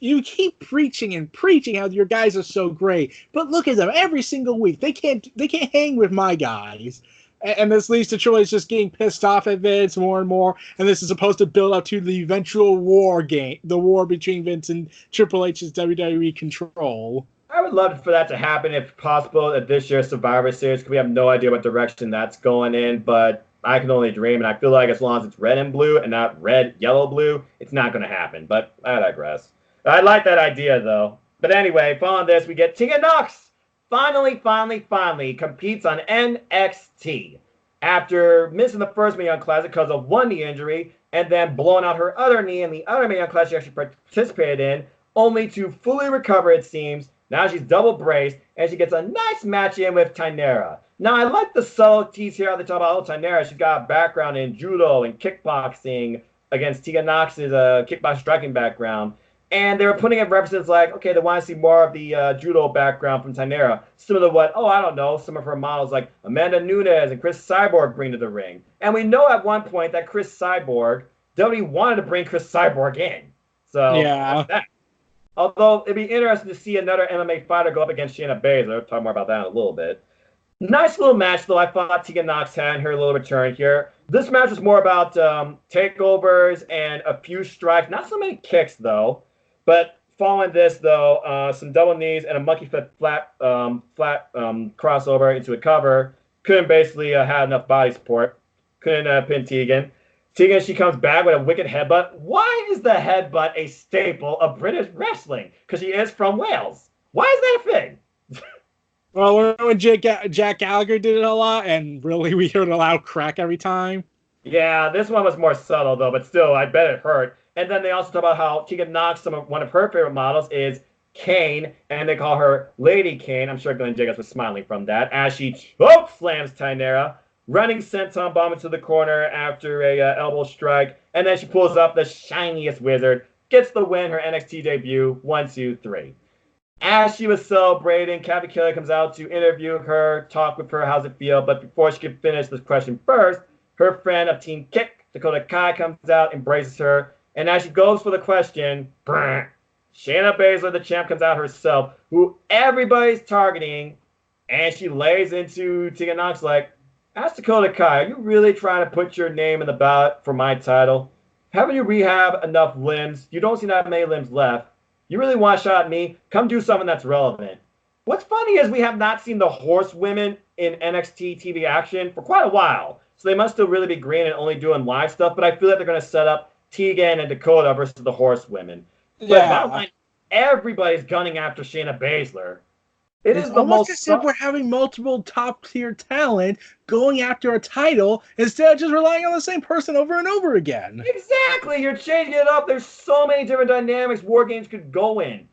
Speaker 1: you keep preaching and preaching how your guys are so great, but look at them every single week. They can't hang with my guys. And this leads to Triple H just getting pissed off at Vince more and more. And this is supposed to build up to the eventual war between Vince and Triple H's WWE control.
Speaker 2: I would love for that to happen if possible at this year's Survivor Series, because we have no idea what direction that's going in. But I can only dream, and I feel like as long as it's red and blue and not red, yellow, blue, it's not going to happen. But I digress. I like that idea, though. But anyway, following this, we get Tegan Nox. Finally competes on NXT after missing the first Mae Young Classic because of one knee injury and then blowing out her other knee in the other Mae Young Classic she actually participated in, only to fully recover, it seems. Now she's double braced, and she gets a nice match in with Tainara. Now, I like the subtleties here. They talk about, Tainara, she's got a background in judo and kickboxing against Tegan Nox's kickboxing striking background. And they were putting in references like, okay, they want to see more of the judo background from Tainara. Similar to what, some of her models like Amanda Nunes and Chris Cyborg bring to the ring. And we know at one point that Chris Cyborg, WWE wanted to bring Chris Cyborg in. So,
Speaker 1: yeah.
Speaker 2: that. Although it'd be interesting to see another MMA fighter go up against Shayna Baszler. I'll talk more about that in a little bit. Nice little match, though. I thought Tegan Nox had in her little return here. This match was more about takeovers and a few strikes. Not so many kicks, though. But following this, though, some double knees and a monkey foot flat crossover into a cover. Couldn't basically have enough body support. Couldn't pin Tegan. Tegan, she comes back with a wicked headbutt. Why is the headbutt a staple of British wrestling? Because she is from Wales. Why is that a thing?
Speaker 1: Well, when Jack Gallagher did it a lot, and really we heard a loud crack every time.
Speaker 2: Yeah, this one was more subtle, though, but still, I bet it hurt. And then they also talk about how Tegan Nox, one of her favorite models, is Kane, and they call her Lady Kane. I'm sure Glenn Jacobs was smiling from that, as she choke slams Tainara, running senton bomb into the corner after a elbow strike, and then she pulls up the shiniest wizard, gets the win, her NXT debut, 1, 2, 3. As she was celebrating, Kathy Kelly comes out to interview her, talk with her, how's it feel? But before she can finish this question first, her friend of Team Kick, Dakota Kai, comes out, embraces her, and as she goes for the question, Shayna Baszler, the champ, comes out herself, who everybody's targeting, and she lays into Tegan Nox like, ask Dakota Kai, are you really trying to put your name in the ballot for my title? Haven't you rehab enough limbs? You don't seem to have many limbs left. You really want a shot at me? Come do something that's relevant. What's funny is we have not seen the horsewomen in NXT TV action for quite a while. So they must still really be green and only doing live stuff. But I feel like they're going to set up Tegan and Dakota versus the horsewomen. But bottom line, everybody's gunning after Shayna Baszler. It is the most
Speaker 1: as if we're having multiple top-tier talent going after a title instead of just relying on the same person over and over again.
Speaker 2: Exactly. You're changing it up. There's so many different dynamics War Games could go in.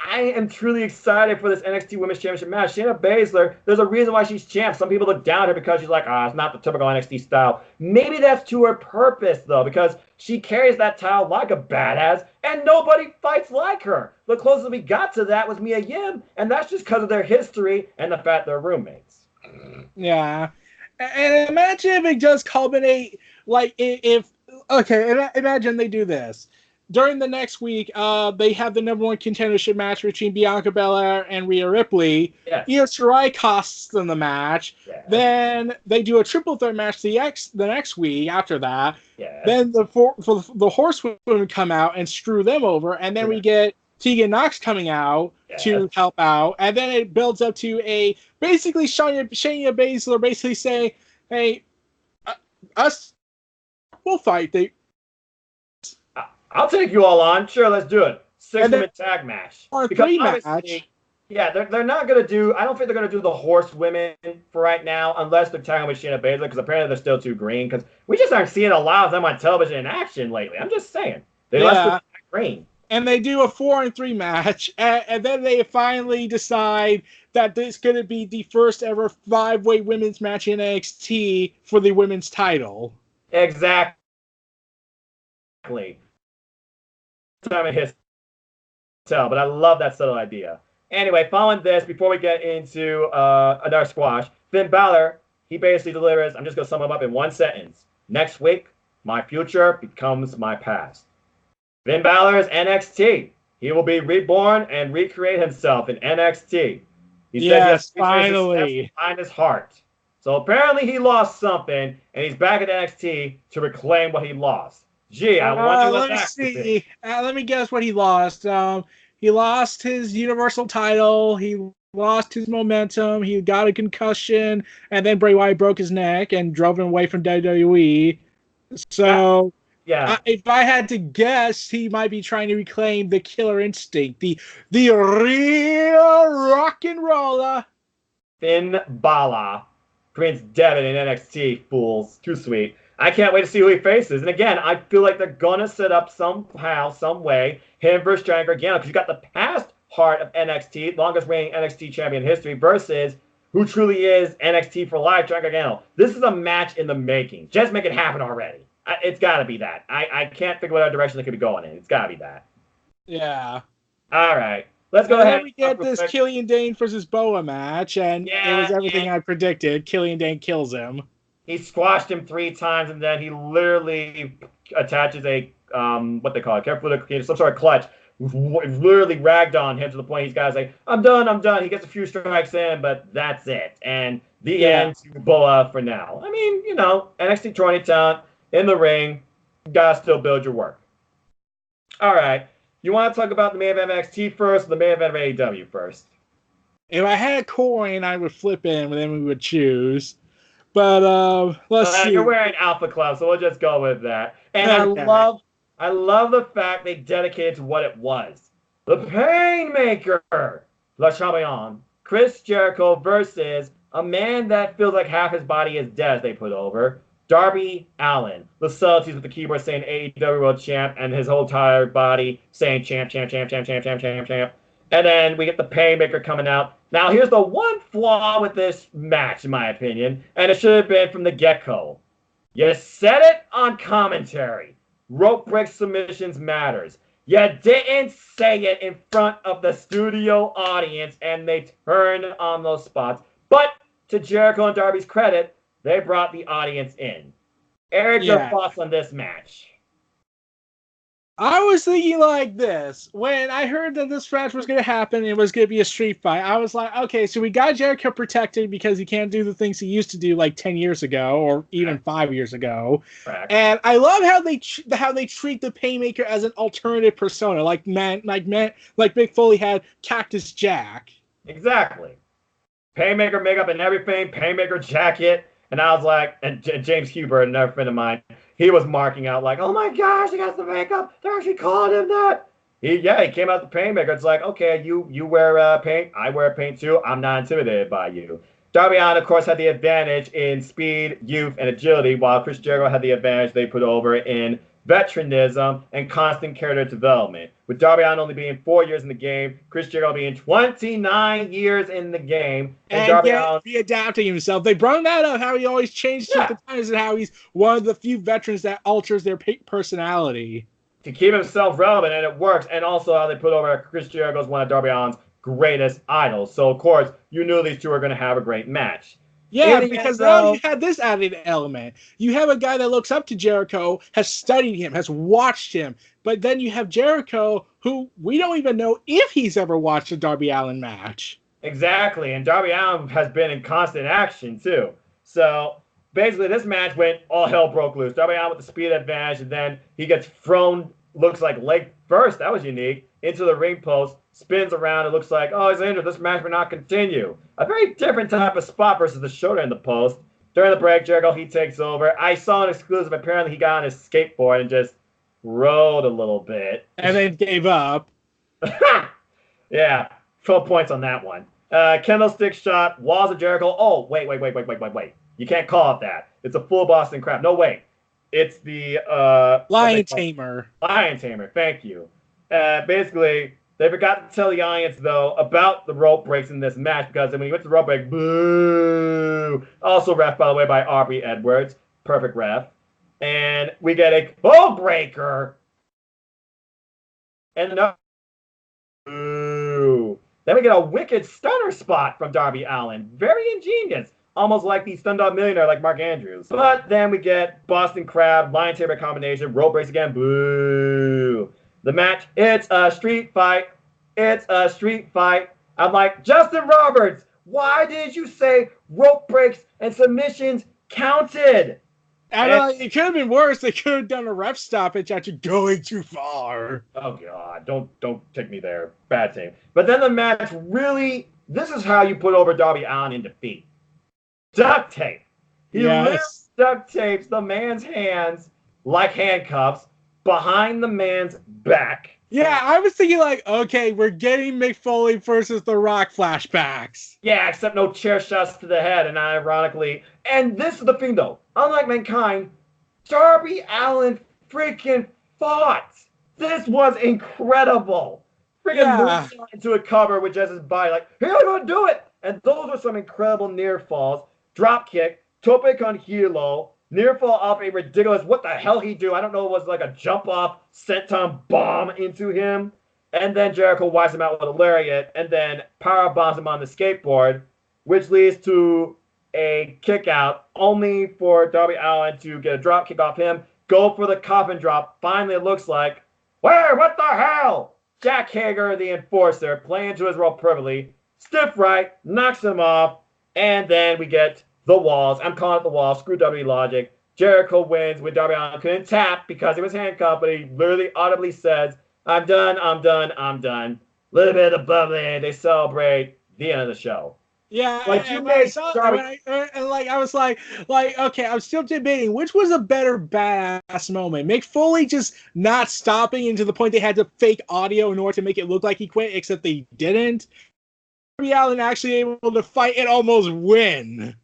Speaker 2: I am truly excited for this NXT Women's Championship match. Shayna Baszler, there's a reason why she's champ. Some people look down at her because she's like, it's not the typical NXT style. Maybe that's to her purpose, though, because she carries that title like a badass, and nobody fights like her. The closest we got to that was Mia Yim, and that's just because of their history and the fact they're roommates.
Speaker 1: Yeah. And imagine if it does culminate, like, imagine they do this. During the next week, they have the number one contendership match between Bianca Belair and Rhea Ripley.
Speaker 2: Yes.
Speaker 1: Io Shirai costs them the match.
Speaker 2: Yes.
Speaker 1: Then they do a triple threat match the next week after that.
Speaker 2: Yes.
Speaker 1: Then the horsewomen come out and screw them over. And then we get Tegan Nox coming out to help out. And then it builds up to basically Shayna Baszler basically saying, hey, we'll fight.
Speaker 2: I'll take you all on. Sure, let's do it. 6-woman tag match.
Speaker 1: Or three match.
Speaker 2: Yeah, they're not going to do... I don't think they're going to do the horsewomen for right now unless they're tagging with Shayna Baszler because apparently they're still too green because we just aren't seeing a lot of them on television in action lately. I'm just saying. They left green.
Speaker 1: And they do a 4-on-3 match, and then they finally decide that this is going to be the first ever 5-way women's match in NXT for the women's title.
Speaker 2: Exactly. Time in his tell, but I love that subtle idea. Anyway, following this, before we get into another squash, Finn Balor, he basically delivers, I'm just going to sum him up in one sentence. Next week, my future becomes my past. Finn Balor is NXT. He will be reborn and recreate himself in NXT. He said finally behind his heart. So apparently he lost something, and he's back at NXT to reclaim what he lost. Gee, I wonder what that could be.
Speaker 1: Let me guess what he lost. He lost his Universal title. He lost his momentum. He got a concussion, and then Bray Wyatt broke his neck and drove him away from WWE. So, if I had to guess, he might be trying to reclaim the killer instinct, the real rock and roller.
Speaker 2: Finn Balor, Prince Devitt in NXT, fools. Too sweet. I can't wait to see who he faces. And again, I feel like they're going to set up somehow, some way, him versus Johnny Gargano, because you got the past heart of NXT, longest reigning NXT champion in history, versus who truly is NXT for life, Johnny Gargano. This is a match in the making. Just make it happen already. It's got to be that. I can't think of what other direction they could be going in. It's got to be that.
Speaker 1: Yeah.
Speaker 2: All right. Let's go ahead.
Speaker 1: Then we get this Killian Dane versus Boa match, and it was everything I predicted. Killian Dane kills him.
Speaker 2: He squashed him 3 times, and then he literally attaches a, what they call it, careful, some sort of clutch literally ragged on him to the point he's got to say, I'm done. He gets a few strikes in, but that's it. And the end to Boa for now. I mean, NXT 20 talent in the ring, you got to still build your work. All right. You want to talk about the main event of NXT first or the main event of AEW first?
Speaker 1: If I had a coin, I would flip in, and then we would choose. But let's see.
Speaker 2: You're wearing Alpha Club, so we'll just go with that. And okay. I love the fact they dedicated to what it was. The Painmaker, Le Champion, Chris Jericho versus a man that feels like half his body is dead as they put over, Darby Allin. The subtleties with the keyboard saying AEW World Champ and his whole entire body saying champ, champ, champ, champ, champ, champ, champ, champ. And then we get the Painmaker coming out. Now, here's the one flaw with this match, in my opinion, and it should have been from the get-go. You said it on commentary. Rope break submissions matters. You didn't say it in front of the studio audience, and they turned on those spots. But to Jericho and Darby's credit, they brought the audience in. Eric, your thoughts on this match?
Speaker 1: I was thinking like this. When I heard that this match was going to happen, it was going to be a street fight, I was like, okay, so we got Jericho protected because he can't do the things he used to do like 10 years ago or even 5 years ago. Correct. And I love how they treat the Painmaker as an alternative persona, like Mick Foley had Cactus Jack.
Speaker 2: Exactly. Painmaker makeup and everything, Painmaker jacket. And I was like, and James Huber, another friend of mine, he was marking out like, oh my gosh, he got the makeup. They're actually calling him that. He came out the Painmaker. It's like, okay, you wear paint. I wear paint too. I'm not intimidated by you. Darby Allin, of course, had the advantage in speed, youth, and agility, while Chris Jericho had the advantage they put over in veteranism and constant character development. With Darby Allin only being 4 years in the game, Chris Jericho being 29 years in the game,
Speaker 1: and Darby Allin readapting himself. They brought that up, how he always changed at the times and how he's one of the few veterans that alters their personality
Speaker 2: to keep himself relevant, and it works. And also how they put over Chris Jericho as one of Darby Allin's greatest idols. So of course you knew these two are going to have a great match.
Speaker 1: Yeah, because now you had this added element. You have a guy that looks up to Jericho, has studied him, has watched him, but then you have Jericho, who we don't even know if he's ever watched a Darby Allin match.
Speaker 2: Exactly, and Darby Allin has been in constant action, too. So, basically, this match went all hell broke loose. Darby Allin with the speed advantage, and then he gets thrown, looks like leg first, that was unique, into the ring post, spins around, it looks like, oh, he's injured, this match will not continue. A very different type of spot versus the shoulder in the post. During the break, Jericho, he takes over. I saw an exclusive, apparently he got on his skateboard and just rode a little bit.
Speaker 1: And then gave up.
Speaker 2: Yeah, 12 points on that one. Candlestick shot, walls of Jericho. Oh, wait. You can't call it that. It's a full Boston Crab. No, wait. It's the
Speaker 1: Lion Tamer.
Speaker 2: Lion Tamer, thank you. Basically, they forgot to tell the audience, though, about the rope breaks in this match because when you went to the rope break, boo! Also ref, by the way, by Aubrey Edwards. Perfect ref. And we get a code breaker. And no. Boo. Then we get a wicked stunner spot from Darby Allin. Very ingenious. Almost like the Stun Dog Millionaire like Mark Andrews. But then we get Boston Crab, Lion Tamer combination, rope breaks again, boo. The match, it's a street fight. It's a street fight. I'm like, Justin Roberts, why did you say rope breaks and submissions counted?
Speaker 1: And it could have been worse. They could have done a ref stoppage after going too far.
Speaker 2: Oh, God. Don't take me there. Bad team. But then the match really, this is how you put over Darby Allin in defeat. Duct tape. He duct tapes the man's hands like handcuffs behind the man's back.
Speaker 1: Yeah, I was thinking like, okay, we're getting Mick Foley versus The Rock flashbacks.
Speaker 2: Yeah, except no chair shots to the head, and ironically, and this is the thing though, unlike Mankind, Darby Allin freaking fought. This was incredible. Freaking moved into a cover with just his body, like, here I'm gonna do it. And those were some incredible near falls. Drop kick, tope con hilo, near fall off a ridiculous, what the hell he do? I don't know, it was like a jump off, senton bomb into him. And then Jericho wipes him out with a lariat and then power bombs him on the skateboard, which leads to a kick out, only for Darby Allin to get a drop kick off him, go for the coffin drop. Finally, it looks like, where? What the hell? Jack Hager, the enforcer, playing to his role perfectly. Stiff right, knocks him off, and then we get the walls. I'm calling it the walls. Screw WWE logic. Jericho wins when Darby Allin couldn't tap because he was handcuffed, but he literally audibly says, I'm done, I'm done, I'm done. Little bit of bubbly. They celebrate the end of the show.
Speaker 1: Yeah,
Speaker 2: Like
Speaker 1: and
Speaker 2: you
Speaker 1: when I
Speaker 2: made
Speaker 1: saw,
Speaker 2: Darby.
Speaker 1: and like I was like, okay, I'm still debating which was a better badass moment. Mick Foley just not stopping, and to the point they had to fake audio in order to make it look like he quit, except they didn't. Darby Allin actually able to fight and almost win.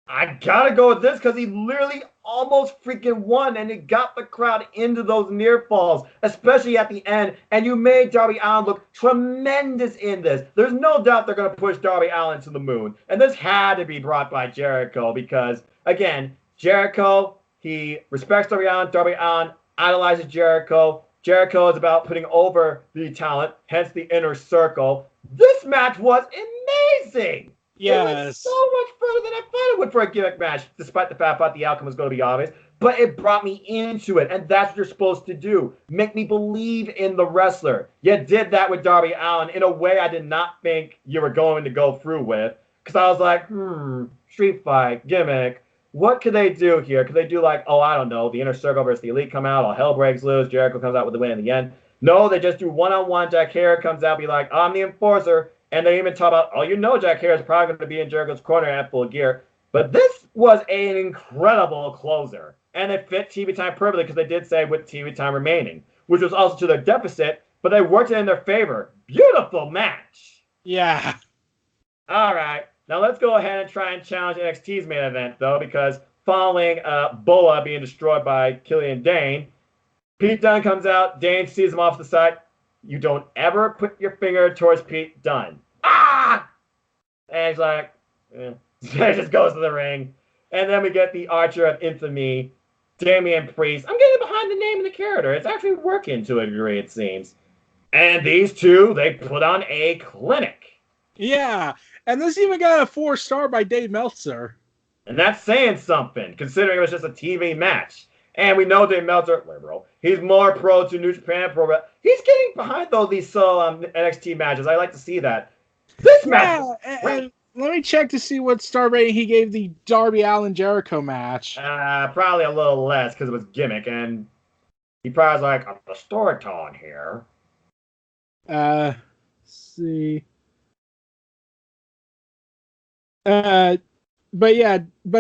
Speaker 2: I gotta go with this because he literally almost freaking won, and it got the crowd into those near falls, especially at the end. And you made Darby Allin look tremendous in this. There's no doubt they're gonna push Darby Allin to the moon, and this had to be brought by Jericho because, again, Jericho, he respects Darby Allin. Darby Allin idolizes Jericho. Jericho is about putting over the talent, hence the inner circle. This match was amazing.
Speaker 1: Yes.
Speaker 2: It went so much further than I thought it would for a gimmick match, despite the fact that the outcome was going to be obvious. But it brought me into it, and that's what you're supposed to do. Make me believe in the wrestler. You did that with Darby Allin in a way I did not think you were going to go through with. Because I was like, street fight, gimmick. What could they do here? Could they do like, oh, I don't know, the Inner Circle versus the Elite come out, all hell breaks loose, Jericho comes out with the win in the end? No, they just do one-on-one. Jack Hager comes out, be like, I'm the enforcer. And they even talk about, oh, you know Jack Hager is probably going to be in Jericho's corner at full gear. But this was an incredible closer. And it fit TV time perfectly because they did say with TV time remaining, which was also to their deficit, but they worked it in their favor. Beautiful match.
Speaker 1: Yeah.
Speaker 2: All right. Now let's go ahead and try and challenge NXT's main event, though, because following Boa being destroyed by Killian Dane, Pete Dunne comes out. Dane sees him off the side. You don't ever put your finger towards Pete Dunne. Ah! And he's like, he just goes to the ring. And then we get the Archer of Infamy, Damian Priest. I'm getting behind the name of the character. It's actually working to a degree, it seems. And these two, they put on a clinic.
Speaker 1: Yeah. And this even got a 4-star by Dave Meltzer.
Speaker 2: And that's saying something, considering it was just a TV match. And we know Dave Meltzer, liberal. He's more pro to New Japan Pro. He's getting behind though these NXT matches. I like to see that. This match,
Speaker 1: and let me check to see what star rating he gave the Darby Allin Jericho match.
Speaker 2: Probably a little less because it was gimmick, and he probably was like, "I'm the storytelling here."
Speaker 1: Let's see. But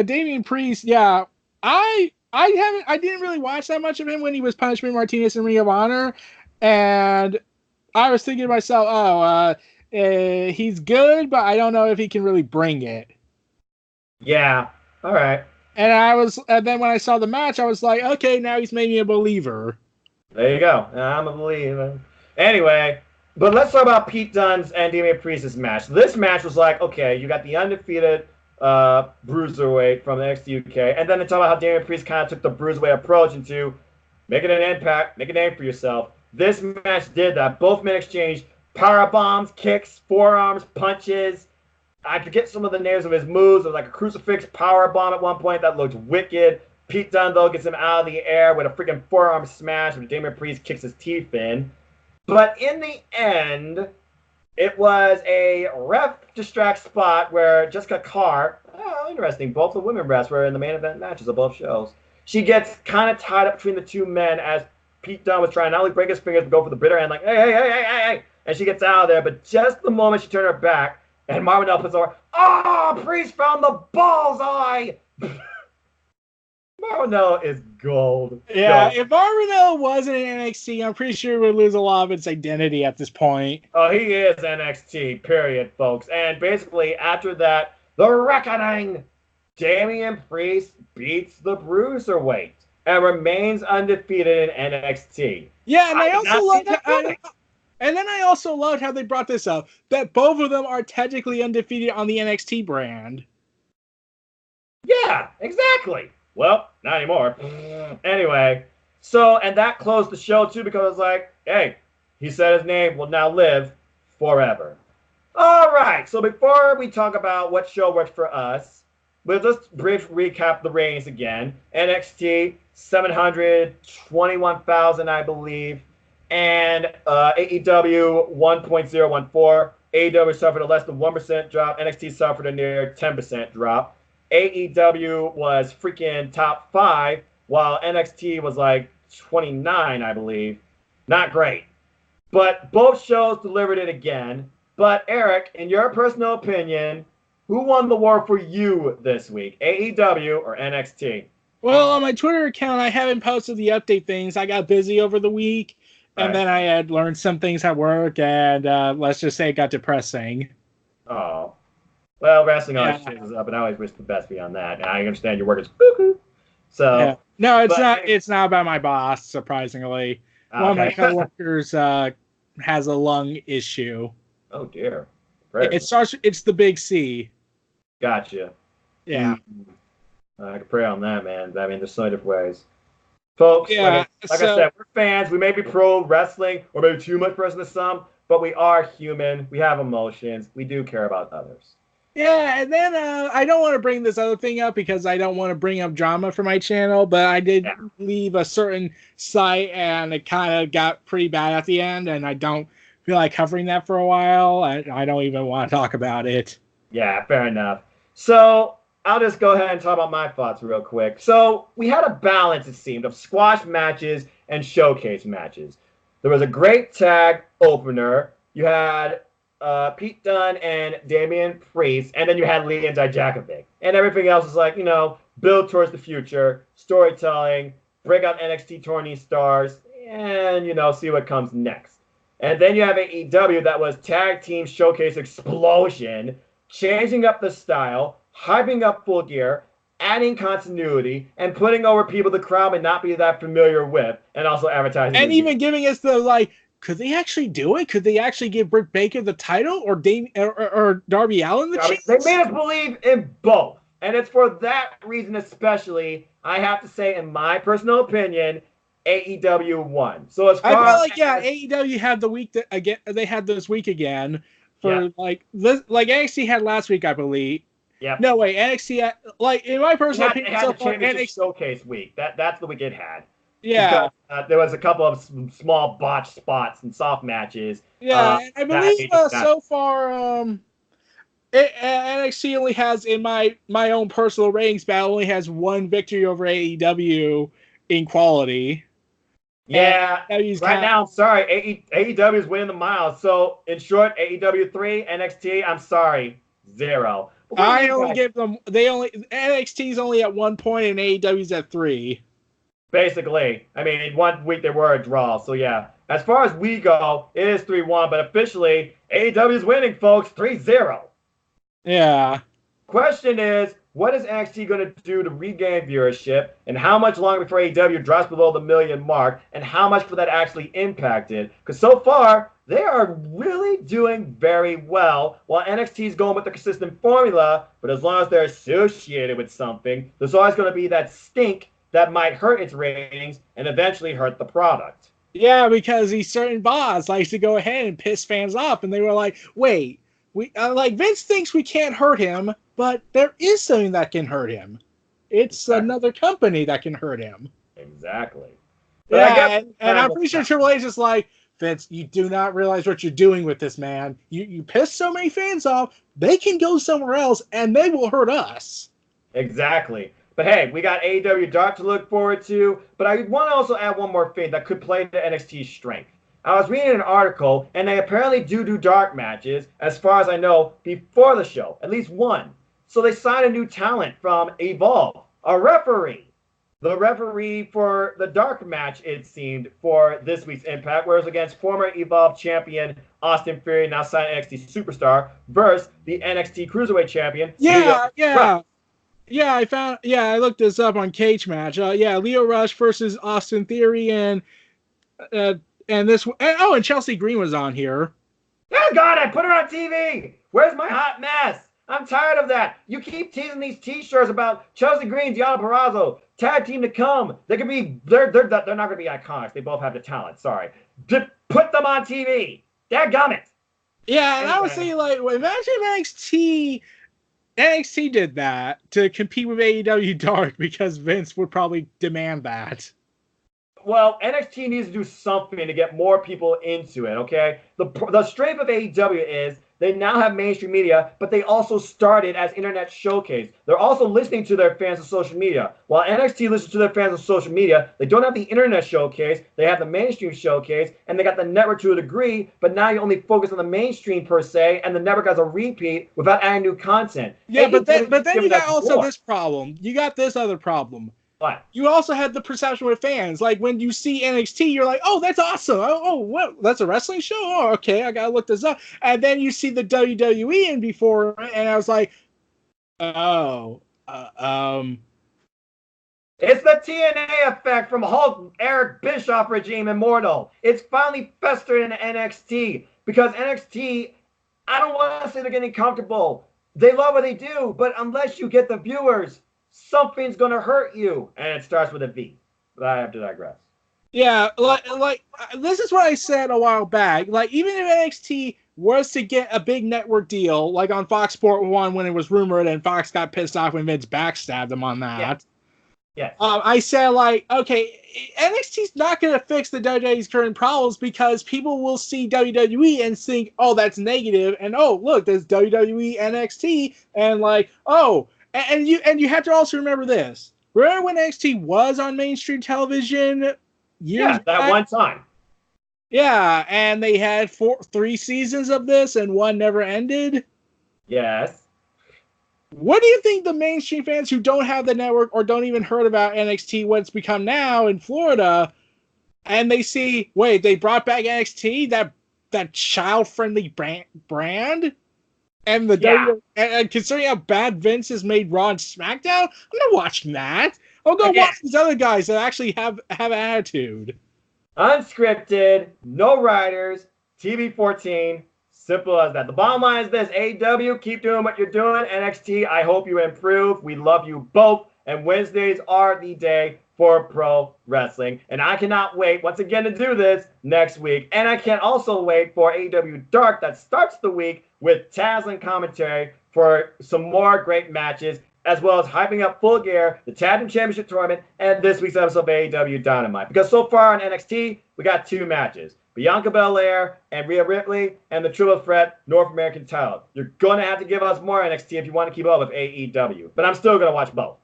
Speaker 1: Damian Priest, yeah, I didn't really watch that much of him when he was Punishment Martinez in Ring of Honor, and I was thinking to myself, he's good, but I don't know if he can really bring it.
Speaker 2: Yeah, all right.
Speaker 1: And then when I saw the match, I was like, okay, now he's made me a believer.
Speaker 2: There you go. I'm a believer. Anyway, but let's talk about Pete Dunne's and Damian Priest's match. This match was like, okay, you got the undefeated bruiserweight from the NXT UK, and then they talk about how Damian Priest kind of took the bruiserweight approach into making an impact, make a name for yourself. This match did that. Both men exchanged power bombs, kicks, forearms, punches. I forget some of the names of his moves. It was like a crucifix power bomb at one point that looked wicked. Pete Dunne, though, gets him out of the air with a freaking forearm smash when Damian Priest kicks his teeth in. But in the end, it was a ref distract spot where Jessica Carr, interesting, both the women refs were in the main event matches of both shows. She gets kind of tied up between the two men as Pete Dunne was trying not only break his fingers, but go for the bitter end, like, hey. And she gets out of there, but just the moment she turned her back, and Marvinell puts over, Priest found the bullseye! Marvinell is gold.
Speaker 1: Yeah, if Marvinell wasn't in NXT, I'm pretty sure it would lose a lot of its identity at this point.
Speaker 2: Oh, he is NXT, period, folks. And basically, after that, the reckoning, Damian Priest beats the Bruiserweight and remains undefeated in NXT.
Speaker 1: Yeah, and I also loved how they brought this up, that both of them are technically undefeated on the NXT brand.
Speaker 2: Yeah, exactly. Well, not anymore. Anyway, and that closed the show too because it was like, hey, he said his name will now live forever. All right, so before we talk about what show worked for us, we'll just briefly recap the ratings again. NXT, 721,000, I believe. And AEW 1.014. AEW suffered a less than 1% drop. NXT suffered a near 10% drop. AEW was freaking top 5, while NXT was like 29, I believe. Not great. But both shows delivered it again. But Eric, in your personal opinion, who won the war for you this week? AEW or NXT?
Speaker 1: Well, on my Twitter account, I haven't posted the update things. I got busy over the week, and
Speaker 2: Right.
Speaker 1: then I had learned some things at work, and let's just say it got depressing.
Speaker 2: Oh. Well, wrestling always
Speaker 1: Yeah.
Speaker 2: changes up, and I always wish the best beyond that. And I understand your work is cuckoo.
Speaker 1: Yeah.
Speaker 2: So,
Speaker 1: No, it's
Speaker 2: but
Speaker 1: not. It's not about my boss. Surprisingly, one of my
Speaker 2: okay.
Speaker 1: coworkers has a lung issue.
Speaker 2: Oh dear. Prayers.
Speaker 1: It starts. It's the big C.
Speaker 2: Gotcha.
Speaker 1: Yeah.
Speaker 2: I can pray on that, man. I mean, there's so many different ways. Folks,
Speaker 1: Yeah.
Speaker 2: like I said, we're fans. We may be pro wrestling or maybe too much wrestling to some, but we are human. We have emotions. We do care about others.
Speaker 1: Yeah, and then I don't want to bring this other thing up because I don't want to bring up drama for my channel, but I did leave a certain site and it kind of got pretty bad at the end, and I don't feel like covering that for a while. I don't even want to talk about it.
Speaker 2: Yeah, fair enough. So I'll just go ahead and talk about my thoughts real quick. So we had a balance, it seemed, of squash matches and showcase matches. There was a great tag opener. You had Pete Dunne and Damian Priest, and then you had Lee and Dijakovic. And everything else is like, build towards the future, storytelling, break out NXT tourney stars, and, see what comes next. And then you have AEW that was tag team showcase explosion, changing up the style, hyping up Full Gear, adding continuity, and putting over people the crowd may not be that familiar with, and also advertising.
Speaker 1: And even giving us the could they actually do it? Could they actually give Britt Baker the title or Darby Allin the chance?
Speaker 2: They made us believe in both. And it's for that reason especially, I have to say, in my personal opinion, AEW won. So as far
Speaker 1: I felt like AEW had the week that again they had this week again for NXT had last week, I believe.
Speaker 2: Yeah.
Speaker 1: No way, NXT in my personal opinion,
Speaker 2: so far, NXT showcase week. That's the week it had.
Speaker 1: Yeah.
Speaker 2: Because, there was a couple of small botched spots and soft matches.
Speaker 1: Yeah, I believe so far NXT only has, in my own personal ratings battle, only has one victory over AEW in quality.
Speaker 2: Yeah, right now, I'm sorry. AEW is winning the miles. So, in short, AEW 3, NXT, I'm sorry, 0.
Speaker 1: I only give them, NXT's only at 1 point and AEW's at 3.
Speaker 2: Basically. I mean, in 1 week they were a draw. So, yeah. As far as we go, it is 3-1, but officially, AEW is winning, folks, 3-0.
Speaker 1: Yeah.
Speaker 2: Question is, what is NXT going to do to regain viewership, and how much longer before AEW drops below the million mark, and how much will that actually impact it? Because so far, they are really doing very well, while NXT is going with the consistent formula, but as long as they're associated with something, there's always going to be that stink that might hurt its ratings and eventually hurt the product.
Speaker 1: Yeah, because these certain boss likes to go ahead and piss fans off, and they were like, wait, Vince thinks we can't hurt him, but there is something that can hurt him. It's another company that can hurt him.
Speaker 2: Exactly.
Speaker 1: But and I'm pretty sure Triple H is like, Vince, you do not realize what you're doing with this, man. You piss so many fans off, they can go somewhere else, and they will hurt us.
Speaker 2: Exactly. But hey, we got AEW Dark to look forward to, but I want to also add one more thing that could play to NXT's strength. I was reading an article, and they apparently do dark matches, as far as I know, before the show. At least one. So they signed a new talent from Evolve, a referee. The referee for the dark match, it seemed, for this week's Impact, whereas against former Evolve champion Austin Theory, now signed NXT Superstar, versus the NXT Cruiserweight champion.
Speaker 1: I looked this up on Cage Match. Leo Rush versus Austin Theory, and Chelsea Green was on here.
Speaker 2: Oh, God, I put her on TV. Where's my hot mess? I'm tired of that. You keep teasing these T-shirts about Chelsea Green, Deonna Purrazzo, tag team to come. They're not going to be iconics. They both have the talent. Sorry. Put them on TV. Dadgummit.
Speaker 1: Yeah, and I was saying, imagine NXT did that to compete with AEW Dark because Vince would probably demand that.
Speaker 2: Well, NXT needs to do something to get more people into it, okay? The strength of AEW is they now have mainstream media, but they also started as internet showcase. They're also listening to their fans on social media. While NXT listens to their fans on social media, they don't have the internet showcase, they have the mainstream showcase, and they got the network to a degree, but now you only focus on the mainstream per se, and the network has a repeat without adding new content.
Speaker 1: Yeah, but
Speaker 2: AEW
Speaker 1: then you
Speaker 2: giving us
Speaker 1: got also
Speaker 2: more.
Speaker 1: this problem. You got this other problem.
Speaker 2: What?
Speaker 1: You also had the perception with fans. Like when you see NXT, you're like, "Oh, that's awesome! What? That's a wrestling show? Oh, okay, I gotta look this up." And then you see the WWE in before, and I was like, "Oh,
Speaker 2: It's the TNA effect from Hulk Eric Bischoff regime Immortal. It's finally festered in NXT because NXT, I don't want to say they're getting comfortable. They love what they do, but unless you get the viewers, something's going to hurt you. And it starts with a V. But I have to digress.
Speaker 1: yeah." Like this is what I said a while back. Like even if NXT was to get a big network deal, like on Fox Sport One when it was rumored, and Fox got pissed off when Vince backstabbed them on that.
Speaker 2: Yeah. Yes.
Speaker 1: I said, like, okay, NXT's not going to fix the WWE's current problems because people will see WWE and think, oh, that's negative, and oh, look, there's WWE NXT, and like, oh, and you have to also remember this. Remember when NXT was on mainstream television years
Speaker 2: that
Speaker 1: back?
Speaker 2: one time.
Speaker 1: Yeah, and they had 3 seasons of this, and one never ended.
Speaker 2: Yes.
Speaker 1: What do you think the mainstream fans who don't have the network or don't even heard about NXT, what it's become now in Florida, and they see, wait, they brought back NXT, that child-friendly brand, and and considering how bad Vince has made Raw and SmackDown, I'm not watching that. I'll go watch these other guys that actually have attitude.
Speaker 2: Unscripted, no writers, TV 14. Simple as that. The bottom line is this: AEW, keep doing what you're doing. NXT, I hope you improve. We love you both. And Wednesdays are the day for pro wrestling. And I cannot wait once again to do this next week. And I can't also wait for AEW Dark that starts the week with Taz and commentary for some more great matches, as well as hyping up Full Gear, the Tag Team Championship Tournament, and this week's episode of AEW Dynamite. Because so far on NXT, we got 2 matches. Bianca Belair and Rhea Ripley, and the Triple Threat North American title. You're going to have to give us more NXT if you want to keep up with AEW. But I'm still going to watch both.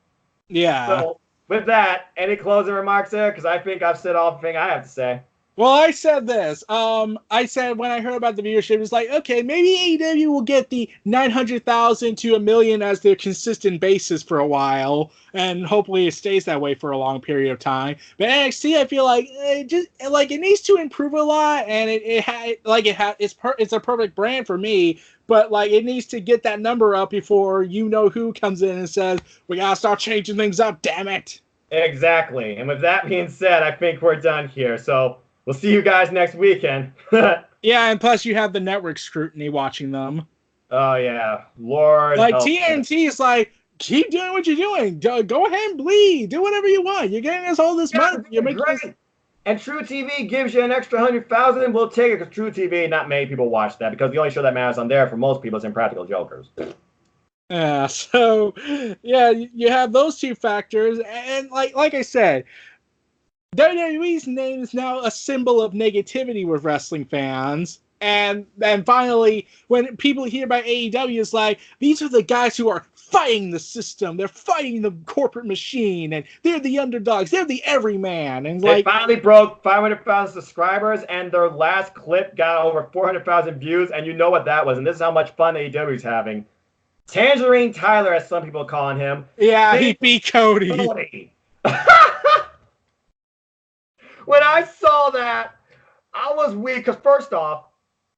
Speaker 1: Yeah.
Speaker 2: So, with that, any closing remarks there? Because I think I've said all the thing I have to say.
Speaker 1: Well, I said this. I said when I heard about the viewership, it's like, okay, maybe AEW will get the 900,000 to 1 million as their consistent basis for a while, and hopefully it stays that way for a long period of time. But NXT, I feel like it needs to improve a lot, and it's a perfect brand for me. But like it needs to get that number up before you know who comes in and says we gotta start changing things up. Damn it!
Speaker 2: Exactly. And with that being said, I think we're done here. So. We'll see you guys next weekend.
Speaker 1: Yeah, and plus you have the network scrutiny watching them.
Speaker 2: Oh, yeah. Lord.
Speaker 1: Like, TNT is like, keep doing what you're doing. Go ahead and bleed. Do whatever you want. You're getting us all this money. You're making
Speaker 2: great. And True TV gives you an extra 100,000. We'll take it because True TV, not many people watch that because the only show that matters on there for most people is Impractical Jokers.
Speaker 1: Yeah, so, yeah, you have those 2 factors. And like I said, WWE's name is now a symbol of negativity with wrestling fans. And finally, when people hear about AEW, it's like, these are the guys who are fighting the system. They're fighting the corporate machine. And they're the underdogs. They're the everyman. And
Speaker 2: they finally broke 500,000 subscribers, and their last clip got over 400,000 views. And you know what that was. And this is how much fun AEW is having. Tangerine Tyler, as some people are calling him.
Speaker 1: Yeah, he beat Cody.
Speaker 2: When I saw that, I was weak because first off,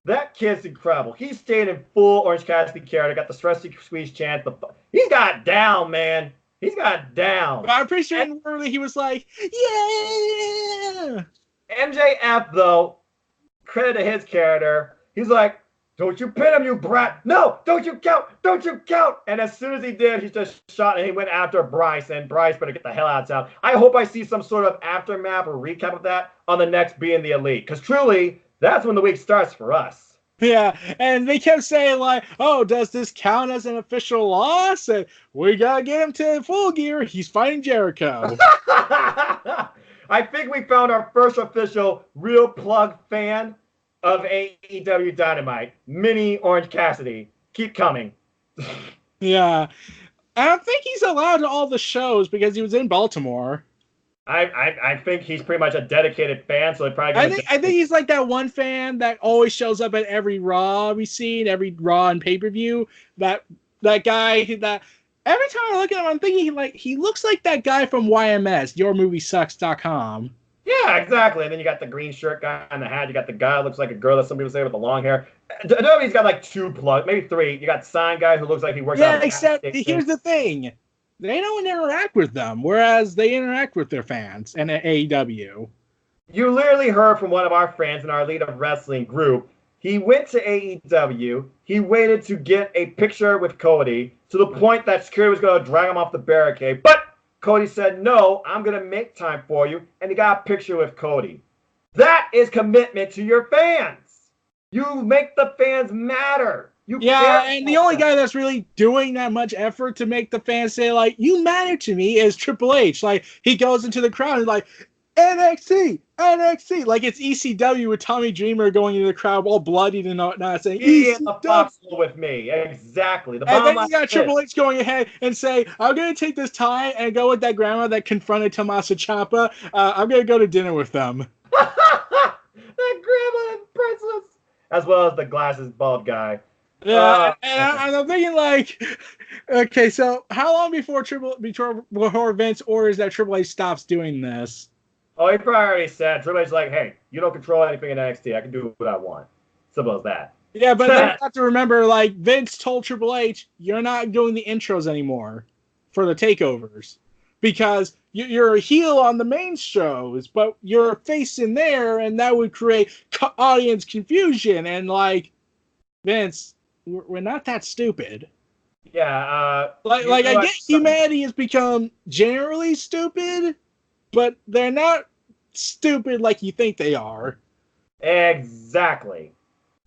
Speaker 2: that kid's incredible. He stayed in full Orange Cassidy character, got the stressy squeeze chance. He's got down, man. He's got down.
Speaker 1: But I'm pretty sure inwardly he was like, yeah.
Speaker 2: MJF, though, credit to his character. He's like, don't you pin him, you brat. No, don't you count. Don't you count. And as soon as he did, he just shot and he went after Bryce. And Bryce better get the hell out of town. I hope I see some sort of aftermath or recap of that on the next Being the Elite. Because truly, that's when the week starts for us.
Speaker 1: Yeah, and they kept saying like, oh, does this count as an official loss? And we got to get him to Full Gear. He's fighting Jericho.
Speaker 2: I think we found our first official real plug fan of AEW Dynamite. Mini Orange Cassidy. Keep coming.
Speaker 1: Yeah. I don't think he's allowed to all the shows because he was in Baltimore.
Speaker 2: I think he's pretty much a dedicated fan, so they're probably
Speaker 1: I think he's like that one fan that always shows up at every Raw we see, every Raw and pay-per-view. That guy that every time I look at him, I'm thinking he looks like that guy from YMS, YourMovieSucks.com.
Speaker 2: Yeah, exactly. And then you got the green shirt guy and the hat. You got the guy who looks like a girl, that some people say, with the long hair. WWE's got like 2 plugs, maybe 3. You got Sign guy who looks like he works out.
Speaker 1: Yeah, except here's the thing. They don't interact with them, whereas they interact with their fans and at AEW.
Speaker 2: You literally heard from one of our friends in our Elite of Wrestling group. He went to AEW. He waited to get a picture with Cody to the point that security was going to drag him off the barricade. But Cody said, no, I'm going to make time for you. And he got a picture with Cody. That is commitment to your fans. You make the fans matter.
Speaker 1: And the only guy that's really doing that much effort to make the fans say, like, you matter to me is Triple H. Like, he goes into the crowd and like, NXT. Like, it's ECW with Tommy Dreamer going into the crowd all bloodied and not saying,
Speaker 2: he in the foxhole with me. Exactly.
Speaker 1: And then you got Triple H going ahead and say, I'm going to take this time and go with that grandma that confronted Tommaso Ciampa. I'm going to go to dinner with them.
Speaker 2: That grandma and princess. As well as the glasses bald guy.
Speaker 1: Yeah, and I'm thinking, like, okay, so how long before Vince orders that Triple H stops doing this?
Speaker 2: Oh, he probably already said. Triple H's like, hey, you don't control anything in NXT. I can do what I want. Simple as that.
Speaker 1: Yeah, but then you have to remember, like, Vince told Triple H, you're not doing the intros anymore for the takeovers because you're a heel on the main shows, but you're a face in there, and that would create audience confusion. And, like, Vince, we're not that stupid.
Speaker 2: Yeah.
Speaker 1: I get humanity has become generally stupid, but they're not stupid like you think they are.
Speaker 2: Exactly.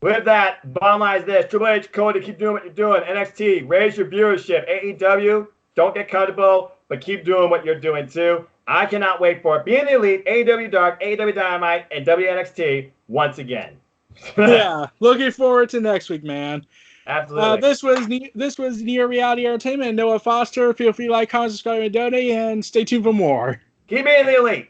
Speaker 2: With that, bottom line is this. Triple H, Cody, keep doing what you're doing. NXT, raise your viewership. AEW, don't get comfortable, but keep doing what you're doing too. I cannot wait for it. Being the Elite, AEW Dark, AEW Dynamite, and WNXT once again.
Speaker 1: Yeah, looking forward to next week, man.
Speaker 2: Absolutely.
Speaker 1: This was Near Reality Entertainment. Noah Foster. Feel free to like, comment, subscribe, and donate, and stay tuned for more.
Speaker 2: Keep being the Elite.